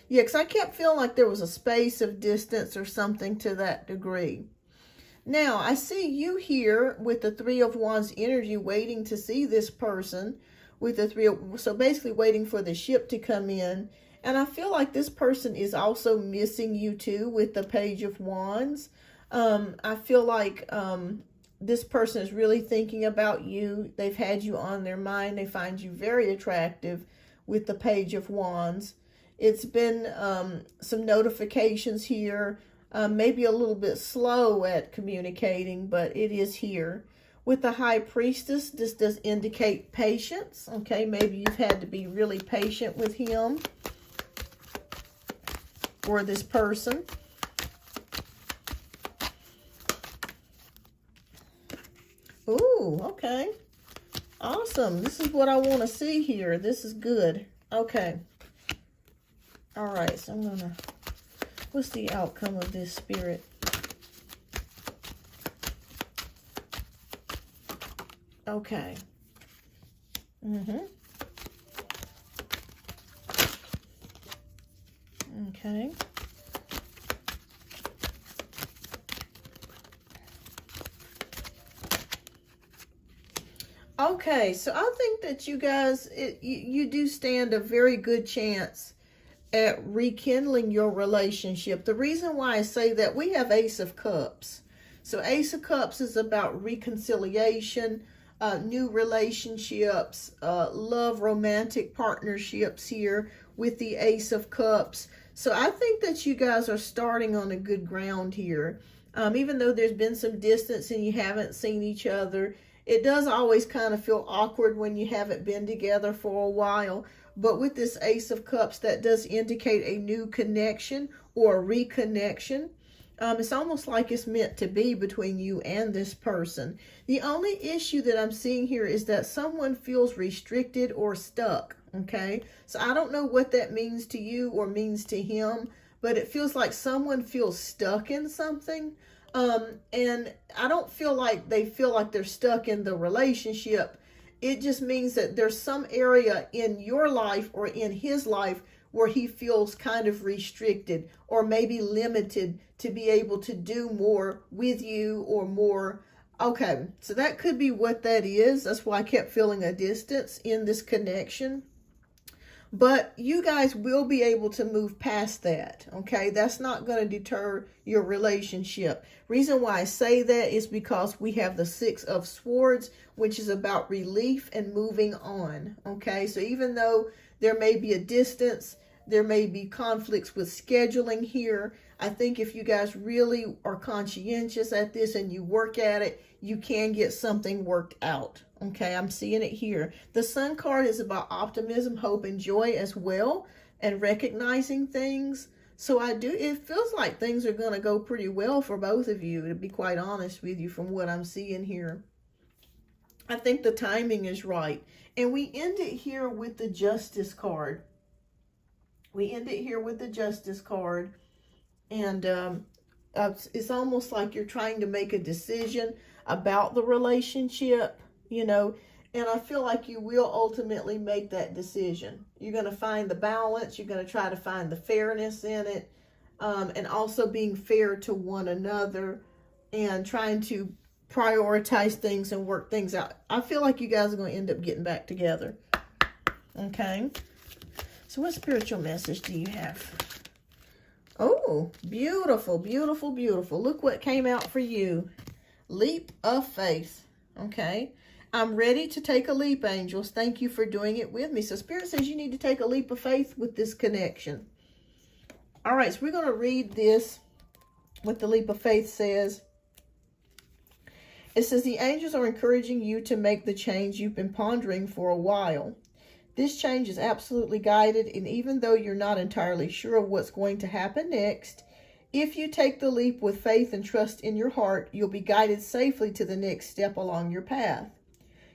[SPEAKER 1] yeah, because I kept feeling like there was a space of distance or something to that degree. Now, I see you here with the 3 of Wands energy waiting to see this person. With the 3 of, so basically waiting for the ship to come in. And I feel like this person is also missing you too with the Page of Wands. I feel like this person is really thinking about you. They've had you on their mind. They find you very attractive with the Page of Wands. It's been some notifications here. Maybe a little bit slow at communicating, but it is here. With the High Priestess, this does indicate patience. Okay, maybe you've had to be really patient with him or this person. Ooh, okay. Awesome. This is what I want to see here. This is good. Okay. All right, so I'm going to... What's the outcome of this, Spirit? Okay. Okay. Okay, so I think that you guys, you do stand a very good chance at rekindling your relationship. The reason why I say that, we have Ace of Cups. So Ace of Cups is about reconciliation, new relationships, love, romantic partnerships here with the Ace of Cups. So I think that you guys are starting on a good ground here. Even though there's been some distance and you haven't seen each other, it does always kind of feel awkward when you haven't been together for a while. But with this Ace of Cups, that does indicate a new connection or a reconnection. It's almost like it's meant to be between you and this person. The only issue that I'm seeing here is that someone feels restricted or stuck, okay? So I don't know what that means to you or means to him, but it feels like someone feels stuck in something. And I don't feel like they feel like they're stuck in the relationship. It just means that there's some area in your life or in his life where he feels kind of restricted or maybe limited to be able to do more with you or more. Okay, so that could be what that is. That's why I kept feeling a distance in this connection. But you guys will be able to move past that, okay? That's not going to deter your relationship. Reason why I say that is because we have the Six of Swords, which is about relief and moving on, okay? So even though there may be a distance, there may be conflicts with scheduling here, I think if you guys really are conscientious at this and you work at it, you can get something worked out. Okay, I'm seeing it here. The Sun card is about optimism, hope, and joy as well, and recognizing things. So it feels like things are going to go pretty well for both of you, to be quite honest with you, from what I'm seeing here. I think the timing is right. And we end it here with the Justice card. We end it here with the Justice card. And it's almost like you're trying to make a decision about the relationship, you know, and I feel like you will ultimately make that decision. You're going to find the balance. You're going to try to find the fairness in it, and also being fair to one another and trying to prioritize things and work things out. I feel like you guys are going to end up getting back together. Okay. So what spiritual message do you have? Oh, beautiful, beautiful, beautiful. Look what came out for you. Leap of faith. Okay. I'm ready to take a leap, angels. Thank you for doing it with me. So Spirit says you need to take a leap of faith with this connection. All right, so we're going to read this. What the leap of faith says. It says, the angels are encouraging you to make the change you've been pondering for a while. This change is absolutely guided, and even though you're not entirely sure of what's going to happen next, if you take the leap with faith and trust in your heart, you'll be guided safely to the next step along your path.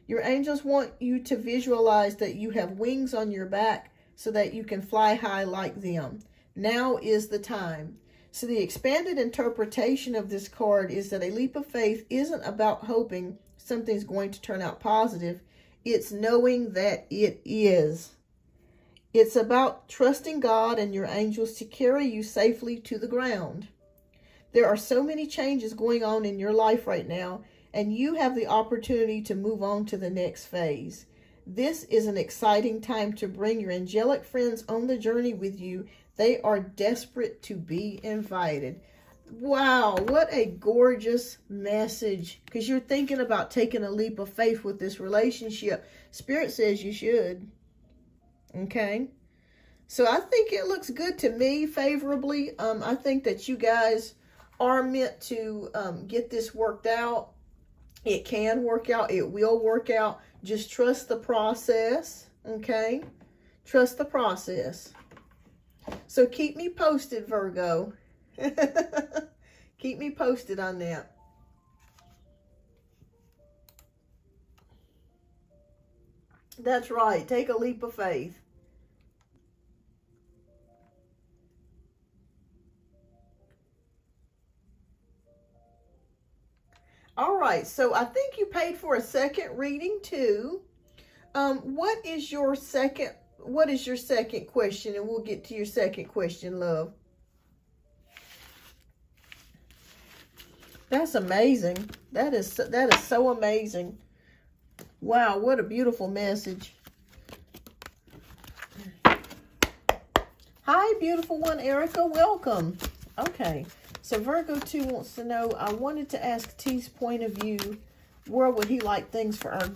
[SPEAKER 1] Your angels want you to visualize that you have wings on your back so that you can fly high like them. Now is the time. So the expanded interpretation of this card is that a leap of faith isn't about hoping something's going to turn out positive. It's knowing that it is. It's about trusting God and your angels to carry you safely to the ground. There are so many changes going on in your life right now, and you have the opportunity to move on to the next phase. This is an exciting time to bring your angelic friends on the journey with you. They are desperate to be invited. Wow, what a gorgeous message. Because you're thinking about taking a leap of faith with this relationship. Spirit says you should. Okay. So I think it looks good to me, favorably. I think that you guys are meant to get this worked out. It can work out. It will work out. Just trust the process. Okay. Trust the process. So keep me posted, Virgo. Keep me posted on that. That's right. Take a leap of faith. All right. So I think you paid for a second reading too. What is your second question? And we'll get to your second question, love. That's amazing. That is so amazing. Wow, what a beautiful message. Hi, beautiful one, Erica. Welcome. Okay, so Virgo 2 wants to know, I wanted to ask T's point of view. Where would he like things for our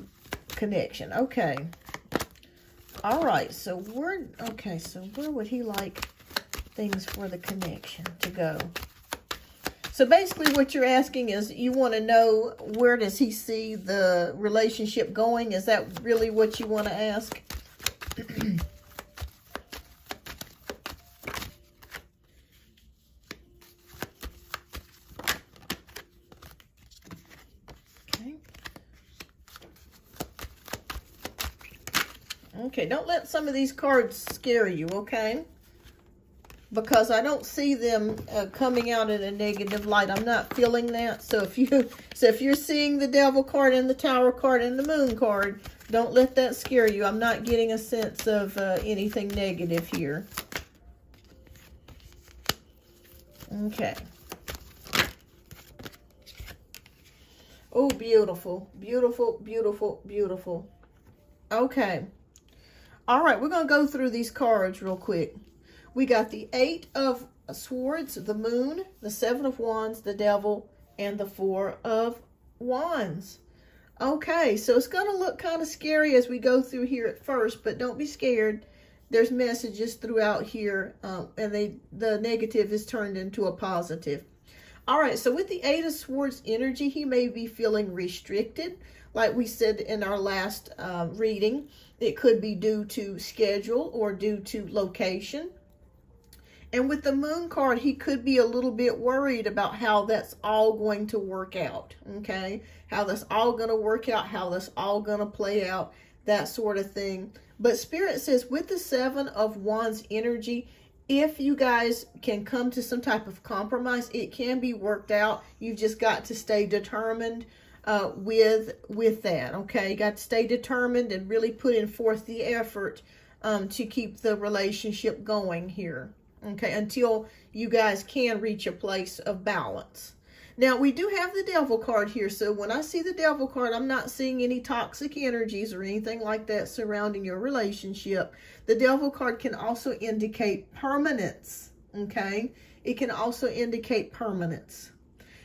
[SPEAKER 1] connection? Okay. All right, so where would he like things for the connection to go? So basically what you're asking is you want to know, where does he see the relationship going? Is that really what you want to ask? Okay, don't let some of these cards scare you, okay? Because I don't see them coming out in a negative light. I'm not feeling that. So if you're seeing the Devil card and the Tower card and the Moon card, don't let that scare you. I'm not getting a sense of anything negative here. Okay. Oh, beautiful, beautiful, beautiful, beautiful. Okay. All right, we're going to go through these cards real quick. We got the 8 of Swords, the Moon, the 7 of Wands, the Devil, and the 4 of Wands. Okay, so it's going to look kind of scary as we go through here at first, but don't be scared. There's messages throughout here, and the negative is turned into a positive. All right, so with the 8 of Swords energy, he may be feeling restricted. Like we said in our last reading, it could be due to schedule or due to location. And with the Moon card, he could be a little bit worried about how that's all going to work out, okay? How that's all going to work out, how that's all going to play out, that sort of thing. But Spirit says with the 7 of Wands energy, if you guys can come to some type of compromise, it can be worked out. You've just got to stay determined with that, okay? You got to stay determined and really put in forth the effort to keep the relationship going here, okay? Until you guys can reach a place of balance. Now, we do have the Devil card here, so when I see the Devil card, I'm not seeing any toxic energies or anything like that surrounding your relationship. The Devil card can also indicate permanence, okay? It can also indicate permanence.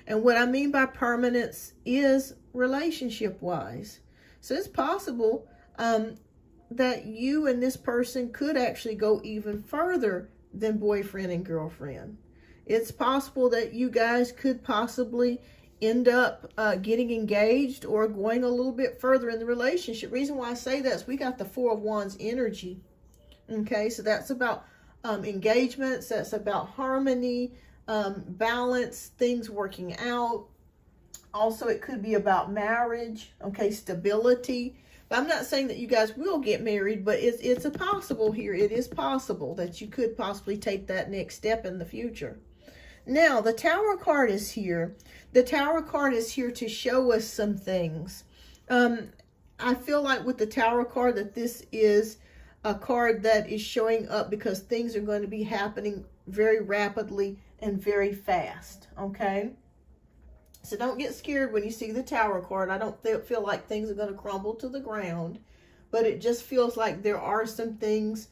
[SPEAKER 1] And what I mean by permanence is relationship-wise. So it's possible that you and this person could actually go even further than boyfriend and girlfriend. It's possible that you guys could possibly end up getting engaged or going a little bit further in the relationship. Reason why I say that is we got the 4 of Wands energy. Okay, so that's about engagements. That's about harmony, balance, things working out. Also, it could be about marriage, okay, stability. But I'm not saying that you guys will get married, but it's a possible here. It is possible that you could possibly take that next step in the future. Now, the Tower card is here. The Tower card is here to show us some things. I feel like with the Tower card that this is a card that is showing up because things are going to be happening very rapidly and very fast, okay? So don't get scared when you see the Tower card. I don't feel like things are going to crumble to the ground, but it just feels like there are some things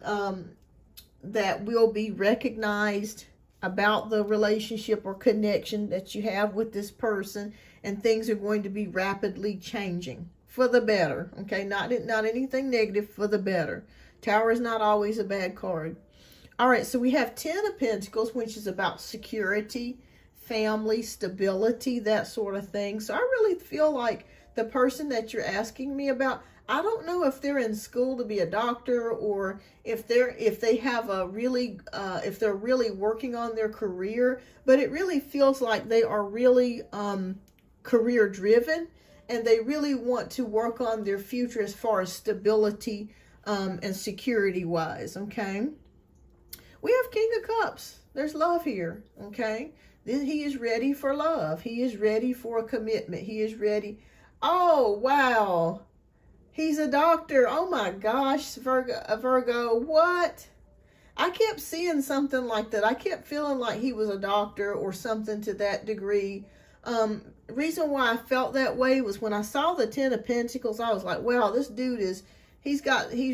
[SPEAKER 1] that will be recognized about the relationship or connection that you have with this person, and things are going to be rapidly changing for the better, okay? Not anything negative, for the better. Tower is not always a bad card. All right, so we have 10 of Pentacles, which is about security, family, stability, that sort of thing. So I really feel like the person that you're asking me about, I don't know if they're in school to be a doctor, or if they have a really if they're really working on their career, but it really feels like they are really career driven, and they really want to work on their future as far as stability and security wise, okay? We have King of Cups. There's love here, okay? He is ready for love. He is ready for a commitment. He is ready. Oh, wow. He's a doctor. Oh my gosh, Virgo, what? I kept seeing something like that. I kept feeling like he was a doctor or something to that degree. Reason why I felt that way was when I saw the Ten of Pentacles, I was like, wow, this dude he's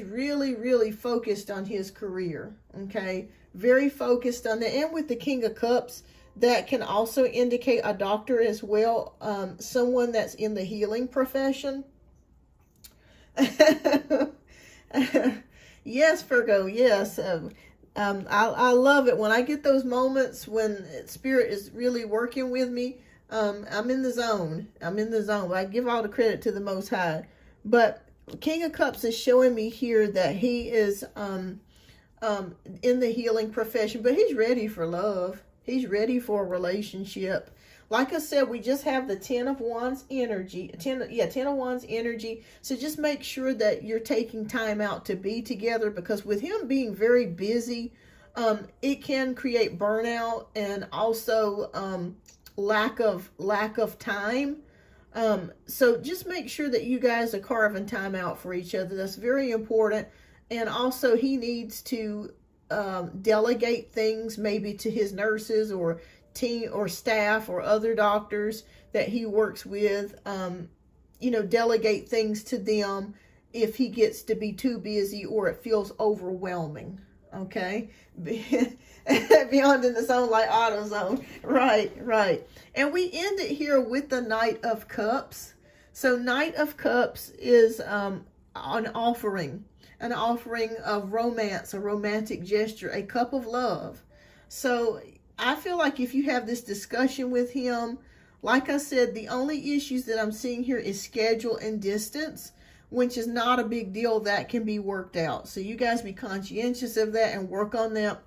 [SPEAKER 1] really, really focused on his career, okay? Very focused on that. And with the King of Cups, that can also indicate a doctor as well, someone that's in the healing profession. Yes, Virgo, yes. I love it when I get those moments when Spirit is really working with me. I'm in the zone. I'm in the zone. I give all the credit to the Most High. But King of Cups is showing me here that he is in the healing profession, but he's ready for love. He's ready for a relationship. Like I said, we just have the Ten of Wands energy. Ten of Wands energy. So just make sure that you're taking time out to be together, because with him being very busy, it can create burnout and also lack of time. So just make sure that you guys are carving time out for each other. That's very important. And also he needs to delegate things maybe to his nurses or team or staff or other doctors that he works with. Delegate things to them if he gets to be too busy or it feels overwhelming. Okay. Beyond in the zone like AutoZone. Right. And we end it here with the Knight of Cups. So Knight of Cups is an offering of romance, a romantic gesture, a cup of love. So I feel like if you have this discussion with him, like I said, the only issues that I'm seeing here is schedule and distance, which is not a big deal. That can be worked out. So you guys be conscientious of that and work on that.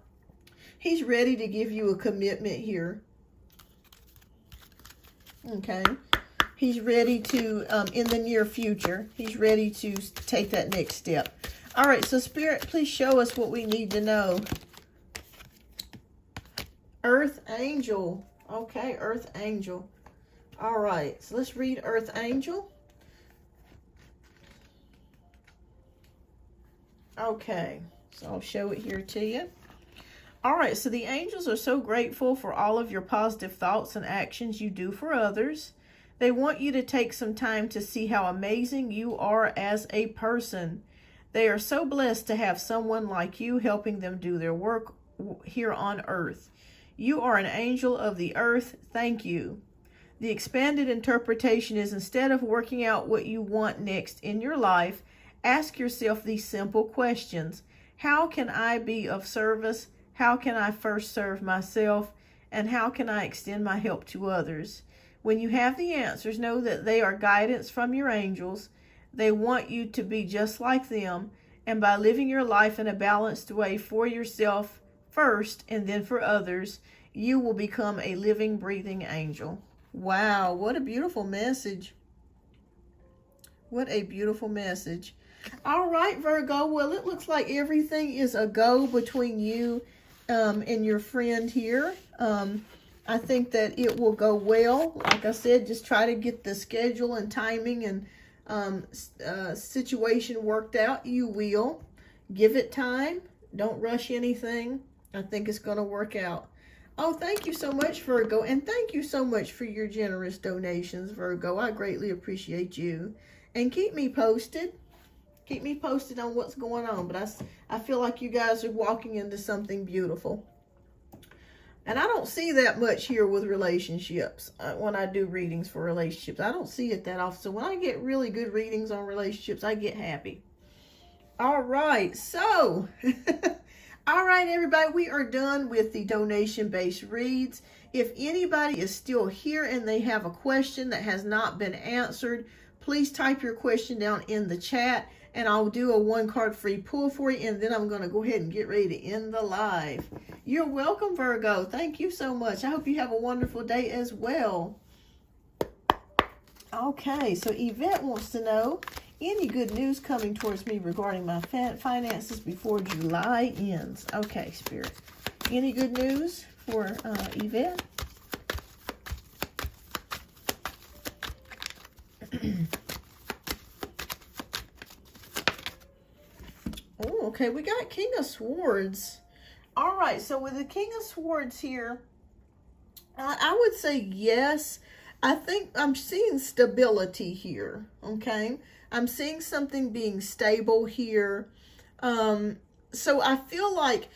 [SPEAKER 1] He's ready to give you a commitment here. Okay. He's ready to, in the near future, he's ready to take that next step. All right, so Spirit, please show us what we need to know. Earth Angel. Okay, Earth Angel. All right, so let's read Earth Angel. Okay, so I'll show it here to you. All right, so the angels are so grateful for all of your positive thoughts and actions you do for others. They want you to take some time to see how amazing you are as a person. They are so blessed to have someone like you helping them do their work here on earth. You are an angel of the earth. Thank you. The expanded interpretation is, instead of working out what you want next in your life, ask yourself these simple questions. How can I be of service? How can I first serve myself? And how can I extend my help to others? When you have the answers, know that they are guidance from your angels. They want you to be just like them. And by living your life in a balanced way for yourself first and then for others, you will become a living, breathing angel. Wow, what a beautiful message. What a beautiful message. All right, Virgo. Well, it looks like everything is a go between you and your friend here. I think that it will go well. Like I said, just try to get the schedule and timing and situation worked out. You will. Give it time. Don't rush anything. I think it's going to work out. Oh, thank you so much, Virgo. And thank you so much for your generous donations, Virgo. I greatly appreciate you. And keep me posted. Keep me posted on what's going on. But I feel like you guys are walking into something beautiful. And I don't see that much here with relationships. When I do readings for relationships, I don't see it that often. So when I get really good readings on relationships, I get happy. All right. So, all right, everybody, we are done with the donation-based reads. If anybody is still here and they have a question that has not been answered, please type your question down in the chat, and I'll do a one-card free pull for you, and then I'm going to go ahead and get ready to end the live. You're welcome, Virgo. Thank you so much. I hope you have a wonderful day as well. Okay, so Yvette wants to know, any good news coming towards me regarding my finances before July ends? Okay, Spirit. Any good news for Yvette? Oh, okay, we got King of Swords. All right, so with the King of Swords here, I would say yes. I think I'm seeing stability here, okay? I'm seeing something being stable here. So I feel like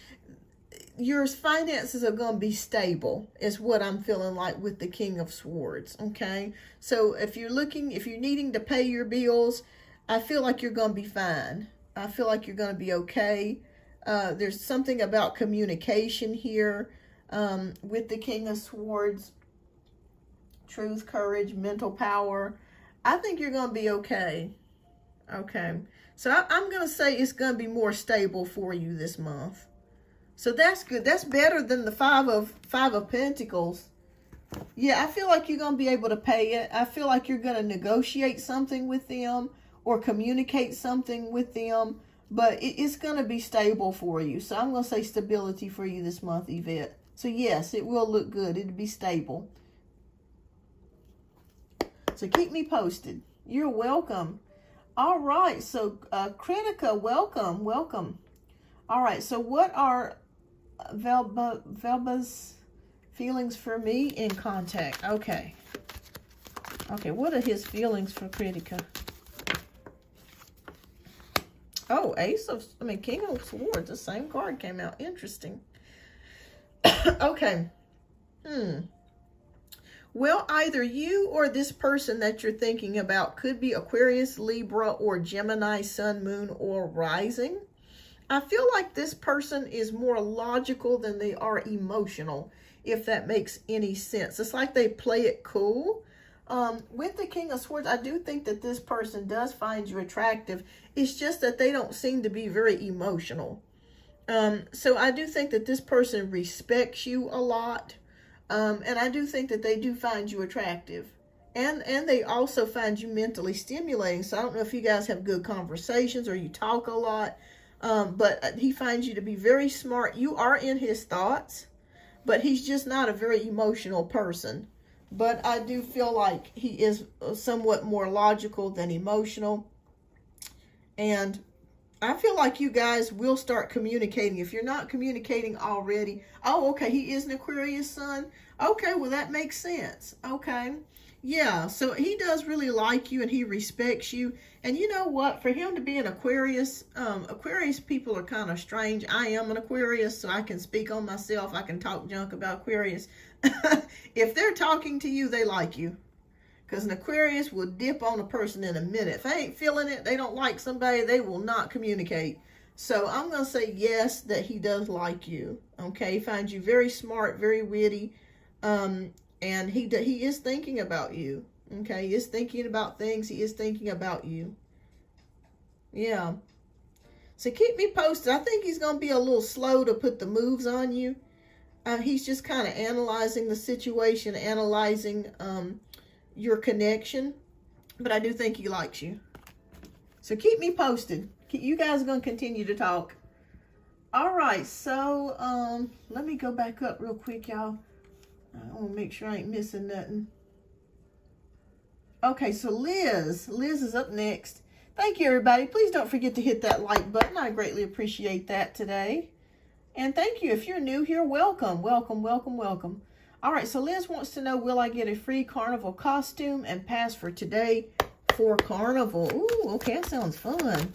[SPEAKER 1] your finances are going to be stable is what I'm feeling like with the King of Swords, okay? So if you're needing to pay your bills, I feel like you're going to be fine. I feel like you're going to be okay. There's something about communication here with the King of Swords. Truth, courage, mental power. I think you're going to be okay. Okay. So I'm going to say it's going to be more stable for you this month. So that's good. That's better than the five of Pentacles. Yeah, I feel like you're going to be able to pay it. I feel like you're going to negotiate something with them or communicate something with them. But it's going to be stable for you. So I'm going to say stability for you this month, Yvette. So yes, it will look good. It'll be stable. So keep me posted. You're welcome. All right. So Kritika, welcome. Welcome. All right. So what are Velba's feelings for me in contact? Okay. Okay. What are his feelings for Kritika? Oh, King of Swords. The same card came out. Interesting. Okay. Well, either you or this person that you're thinking about could be Aquarius, Libra, or Gemini, Sun, Moon, or Rising. I feel like this person is more logical than they are emotional, if that makes any sense. It's like they play it cool. With the King of Swords, I do think that this person does find you attractive. It's just that they don't seem to be very emotional. So I do think that this person respects you a lot. And I do think that they do find you attractive. And they also find you mentally stimulating. So I don't know if you guys have good conversations or you talk a lot. But he finds you to be very smart. You are in his thoughts. But he's just not a very emotional person. But I do feel like he is somewhat more logical than emotional. And I feel like you guys will start communicating. If you're not communicating already. Oh, okay. He is an Aquarius sun. Okay. Well, that makes sense. Okay. Yeah. So he does really like you and he respects you. And you know what? For him to be an Aquarius, Aquarius people are kind of strange. I am an Aquarius, so I can speak on myself. I can talk junk about Aquarius. If they're talking to you, they like you. Because an Aquarius will dip on a person in a minute. If they ain't feeling it, they don't like somebody, they will not communicate. So I'm going to say yes, that he does like you. Okay, he finds you very smart, very witty. And he is thinking about you. Okay, he is thinking about things. He is thinking about you. Yeah. So keep me posted. I think he's going to be a little slow to put the moves on you. He's just kind of analyzing the situation, analyzing your connection. But I do think he likes you. So keep me posted. You guys are going to continue to talk. All right, so let me go back up real quick, y'all. I want to make sure I ain't missing nothing. Okay, so Liz is up next. Thank you, everybody. Please don't forget to hit that like button. I greatly appreciate that today. And thank you. If you're new here, welcome, welcome, welcome, welcome. All right, so Liz wants to know, will I get a free carnival costume and pass for today for carnival? Ooh, okay, that sounds fun.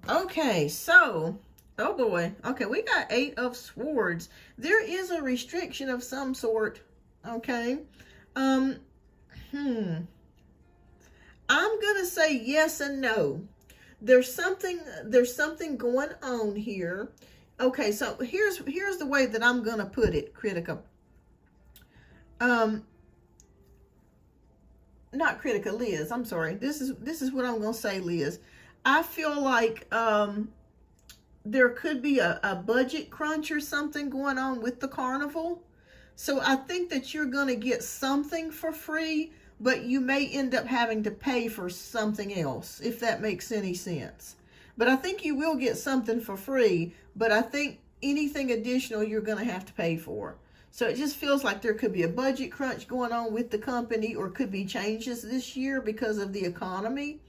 [SPEAKER 1] Okay, so, oh boy. Okay, we got 8 of Swords. There is a restriction of some sort. Okay. I'm gonna say yes and no. There's something going on here. Okay, so here's the way that I'm gonna put it, Kritika. Not Kritika, Liz. I'm sorry. This is what I'm gonna say, Liz. I feel like there could be a budget crunch or something going on with the carnival. So I think that you're going to get something for free, but you may end up having to pay for something else, if that makes any sense. But I think you will get something for free, but I think anything additional you're going to have to pay for. So it just feels like there could be a budget crunch going on with the company, or could be changes this year because of the economy.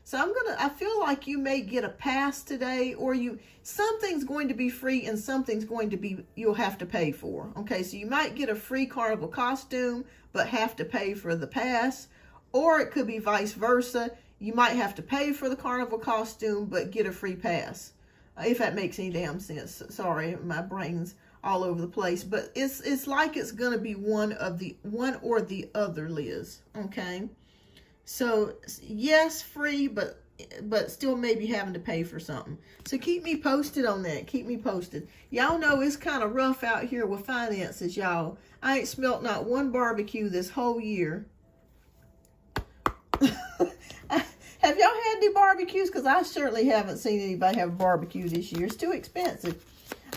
[SPEAKER 1] So I feel like you may get a pass today, or something's going to be free and something's going to be, you'll have to pay for. Okay, so you might get a free carnival costume, but have to pay for the pass. Or it could be vice versa. You might have to pay for the carnival costume, but get a free pass. If that makes any damn sense. Sorry, my brain's all over the place. But it's like it's going to be one or the other, Liz. Okay? So, yes, free, but still maybe having to pay for something. So keep me posted on that. Keep me posted. Y'all know it's kind of rough out here with finances, y'all. I ain't smelt not one barbecue this whole year. Have y'all had any barbecues? Because I certainly haven't seen anybody have a barbecue this year. It's too expensive.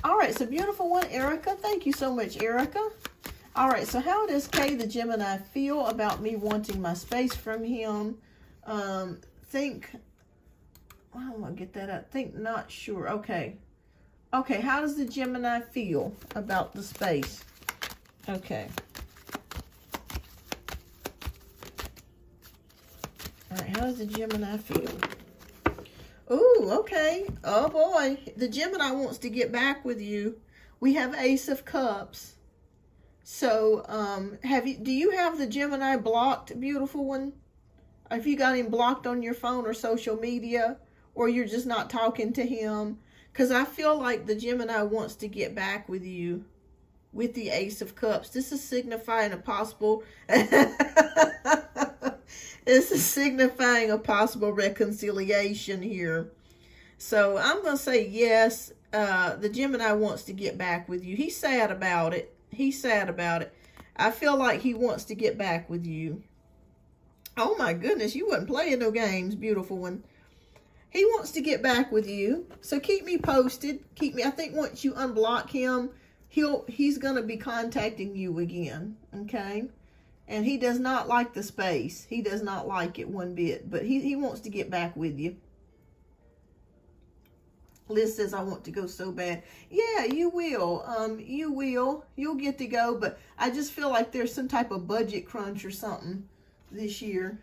[SPEAKER 1] All right, so beautiful one, Erica. Thank you so much, Erica. All right, so how does Kay the Gemini feel about me wanting my space from him? Well, I'm going to get that up. Not sure. Okay. Okay, how does the Gemini feel about the space? Okay. All right, how does the Gemini feel? Ooh, okay. Oh, boy. The Gemini wants to get back with you. We have Ace of Cups. So, do you have the Gemini blocked, beautiful one? Have you got him blocked on your phone or social media? Or you're just not talking to him? Because I feel like the Gemini wants to get back with you with the Ace of Cups. This is signifying a possible... This is signifying a possible reconciliation here. So I'm going to say yes. The Gemini wants to get back with you. He's sad about it. He's sad about it. I feel like he wants to get back with you. Oh my goodness, you wasn't playing no games, beautiful one. He wants to get back with you. So keep me posted. I think once you unblock him, he's going to be contacting you again. Okay? And he does not like the space. He does not like it one bit. But he wants to get back with you. Liz says, I want to go so bad. Yeah, you will. You will. You'll get to go. But I just feel like there's some type of budget crunch or something this year.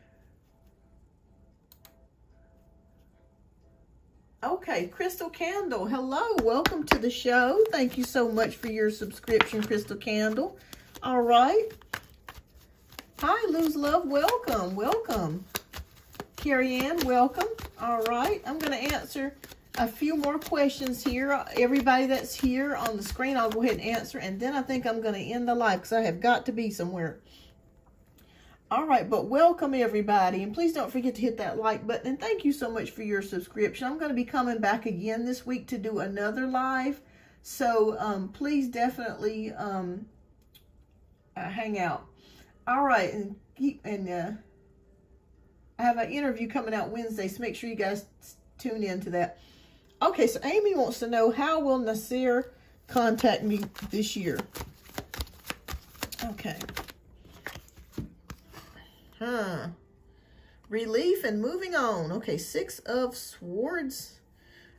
[SPEAKER 1] Okay, Crystal Candle. Hello. Welcome to the show. Thank you so much for your subscription, Crystal Candle. All right. Hi, Lose Love. Welcome. Welcome. Carrie Ann, welcome. All right. I'm going to answer a few more questions here. Everybody that's here on the screen, I'll go ahead and answer. And then I think I'm going to end the live because I have got to be somewhere. All right. But welcome, everybody. And please don't forget to hit that like button. And thank you so much for your subscription. I'm going to be coming back again this week to do another live. So please definitely hang out. All right, and I have an interview coming out Wednesday, so make sure you guys tune in to that. Okay, so Amy wants to know, how will Nasir contact me this year? Okay. Relief and moving on. Okay, 6 of Swords.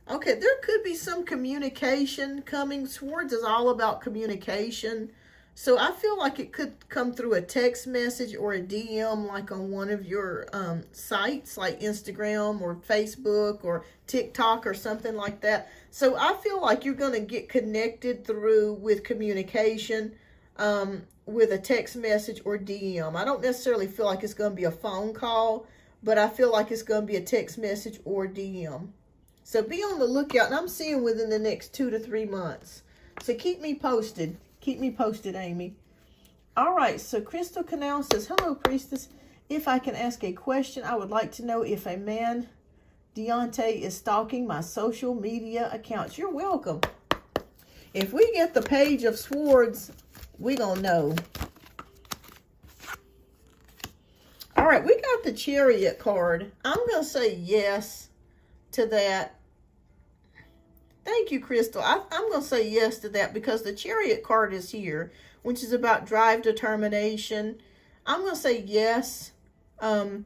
[SPEAKER 1] Okay, there could be some communication coming. Swords is all about communication. So I feel like it could come through a text message or a DM, like on one of your sites, like Instagram or Facebook or TikTok or something like that. So I feel like you're going to get connected with communication with a text message or DM. I don't necessarily feel like it's going to be a phone call, but I feel like it's going to be a text message or DM. So be on the lookout, and I'm seeing within the next 2 to 3 months. So keep me posted. Keep me posted, Amy. All right, so Crystal Canal says, hello, Priestess. If I can ask a question, I would like to know if a man, Deontay, is stalking my social media accounts. You're welcome. If we get the Page of Swords, we gonna know. All right, we got the Chariot card. I'm gonna say yes to that. Thank you, Crystal. I'm going to say yes to that because the Chariot card is here, which is about drive, determination. I'm going to say yes. Do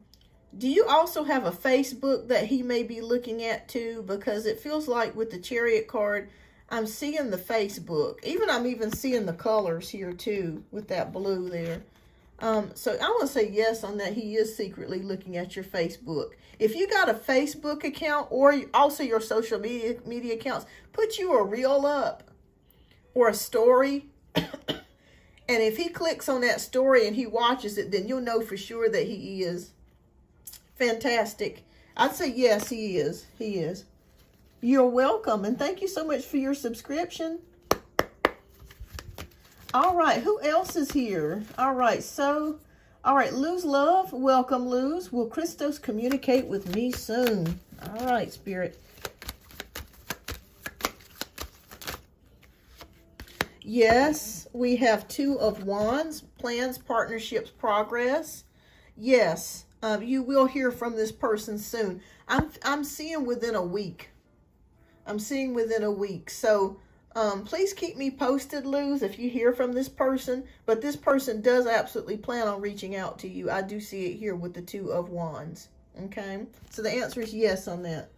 [SPEAKER 1] you also have a Facebook that he may be looking at too? Because it feels like with the Chariot card, I'm seeing the Facebook. I'm even seeing the colors here too with that blue there. So I want to say yes on that. He is secretly looking at your Facebook. If you got a Facebook account or also your social media accounts, put you a reel up or a story. And if he clicks on that story and he watches it, then you'll know for sure that he is. Fantastic. I'd say yes, he is. He is. You're welcome. And thank you so much for your subscription. All right. Who else is here? All right. All right. Luz Love. Welcome, Luz. Will Christos communicate with me soon? All right, Spirit. Yes, we have Two of Wands, plans, partnerships, progress. Yes, you will hear from this person soon. I'm seeing within a week. I'm seeing within a week. So please keep me posted, Luz, if you hear from this person. But this person does absolutely plan on reaching out to you. I do see it here with the Two of Wands. Okay, so the answer is yes on that.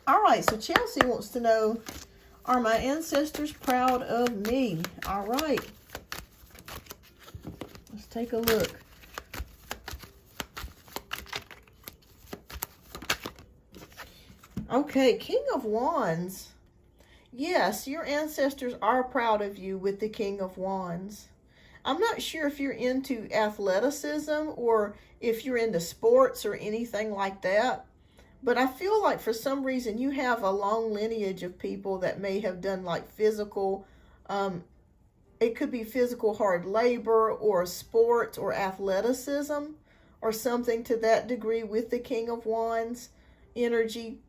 [SPEAKER 1] All right, so Chelsea wants to know, are my ancestors proud of me? All right. Let's take a look. Okay, King of Wands. Yes, your ancestors are proud of you with the King of Wands. I'm not sure if you're into athleticism or if you're into sports or anything like that. But I feel like for some reason you have a long lineage of people that may have done like physical, it could be physical hard labor or sports or athleticism or something to that degree with the King of Wands energy.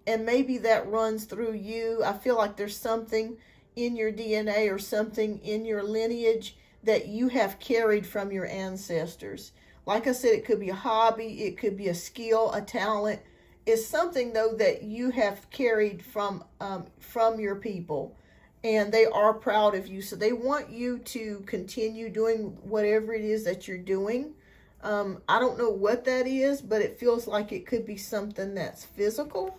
[SPEAKER 1] And maybe that runs through you. I feel like there's something in your DNA or something in your lineage that you have carried from your ancestors. Like I said, it could be a hobby, it could be a skill, a talent. It's something, though, that you have carried from your people, and they are proud of you. So they want you to continue doing whatever it is that you're doing. I don't know what that is, but it feels like it could be something that's physical.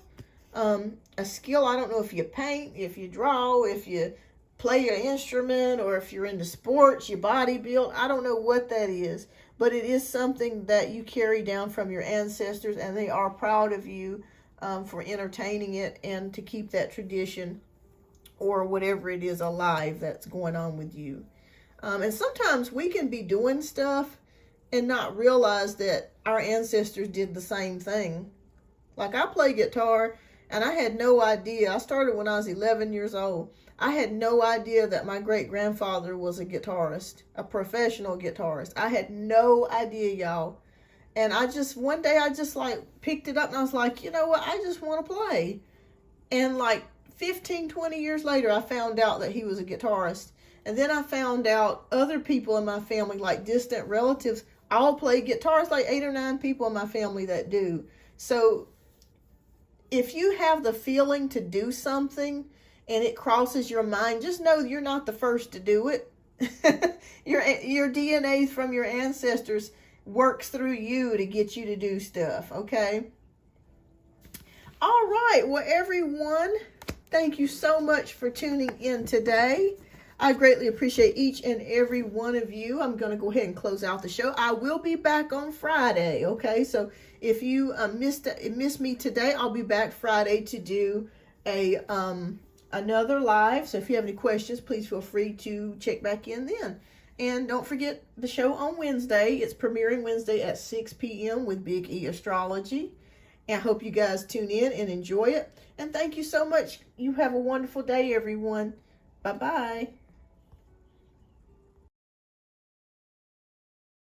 [SPEAKER 1] A skill, I don't know if you paint, if you draw, if you play an instrument, or if you're into sports, you bodybuild. I don't know what that is. But it is something that you carry down from your ancestors, and they are proud of you for entertaining it and to keep that tradition or whatever it is alive that's going on with you. And sometimes we can be doing stuff and not realize that our ancestors did the same thing. Like I play guitar, and I had no idea. I started when I was 11 years old. I had no idea that my great-grandfather was a guitarist, a professional guitarist. I had no idea, y'all. And one day I just like picked it up and I was like, you know what? I just want to play. And like 15, 20 years later, I found out that he was a guitarist. And then I found out other people in my family, like distant relatives, all play guitars, like 8 or 9 people in my family that do. So if you have the feeling to do something, and it crosses your mind, just know you're not the first to do it. Your DNA from your ancestors works through you to get you to do stuff, okay? All right, well, everyone, thank you so much for tuning in today. I greatly appreciate each and every one of you. I'm going to go ahead and close out the show. I will be back on Friday, okay? So if you missed me today, I'll be back Friday to do another live. So if you have any questions, please feel free to check back in then. And don't forget the show on Wednesday. It's premiering Wednesday at 6 p.m. with Big E Astrology. And I hope you guys tune in and enjoy it. And thank you so much. You have a wonderful day, everyone. Bye-bye.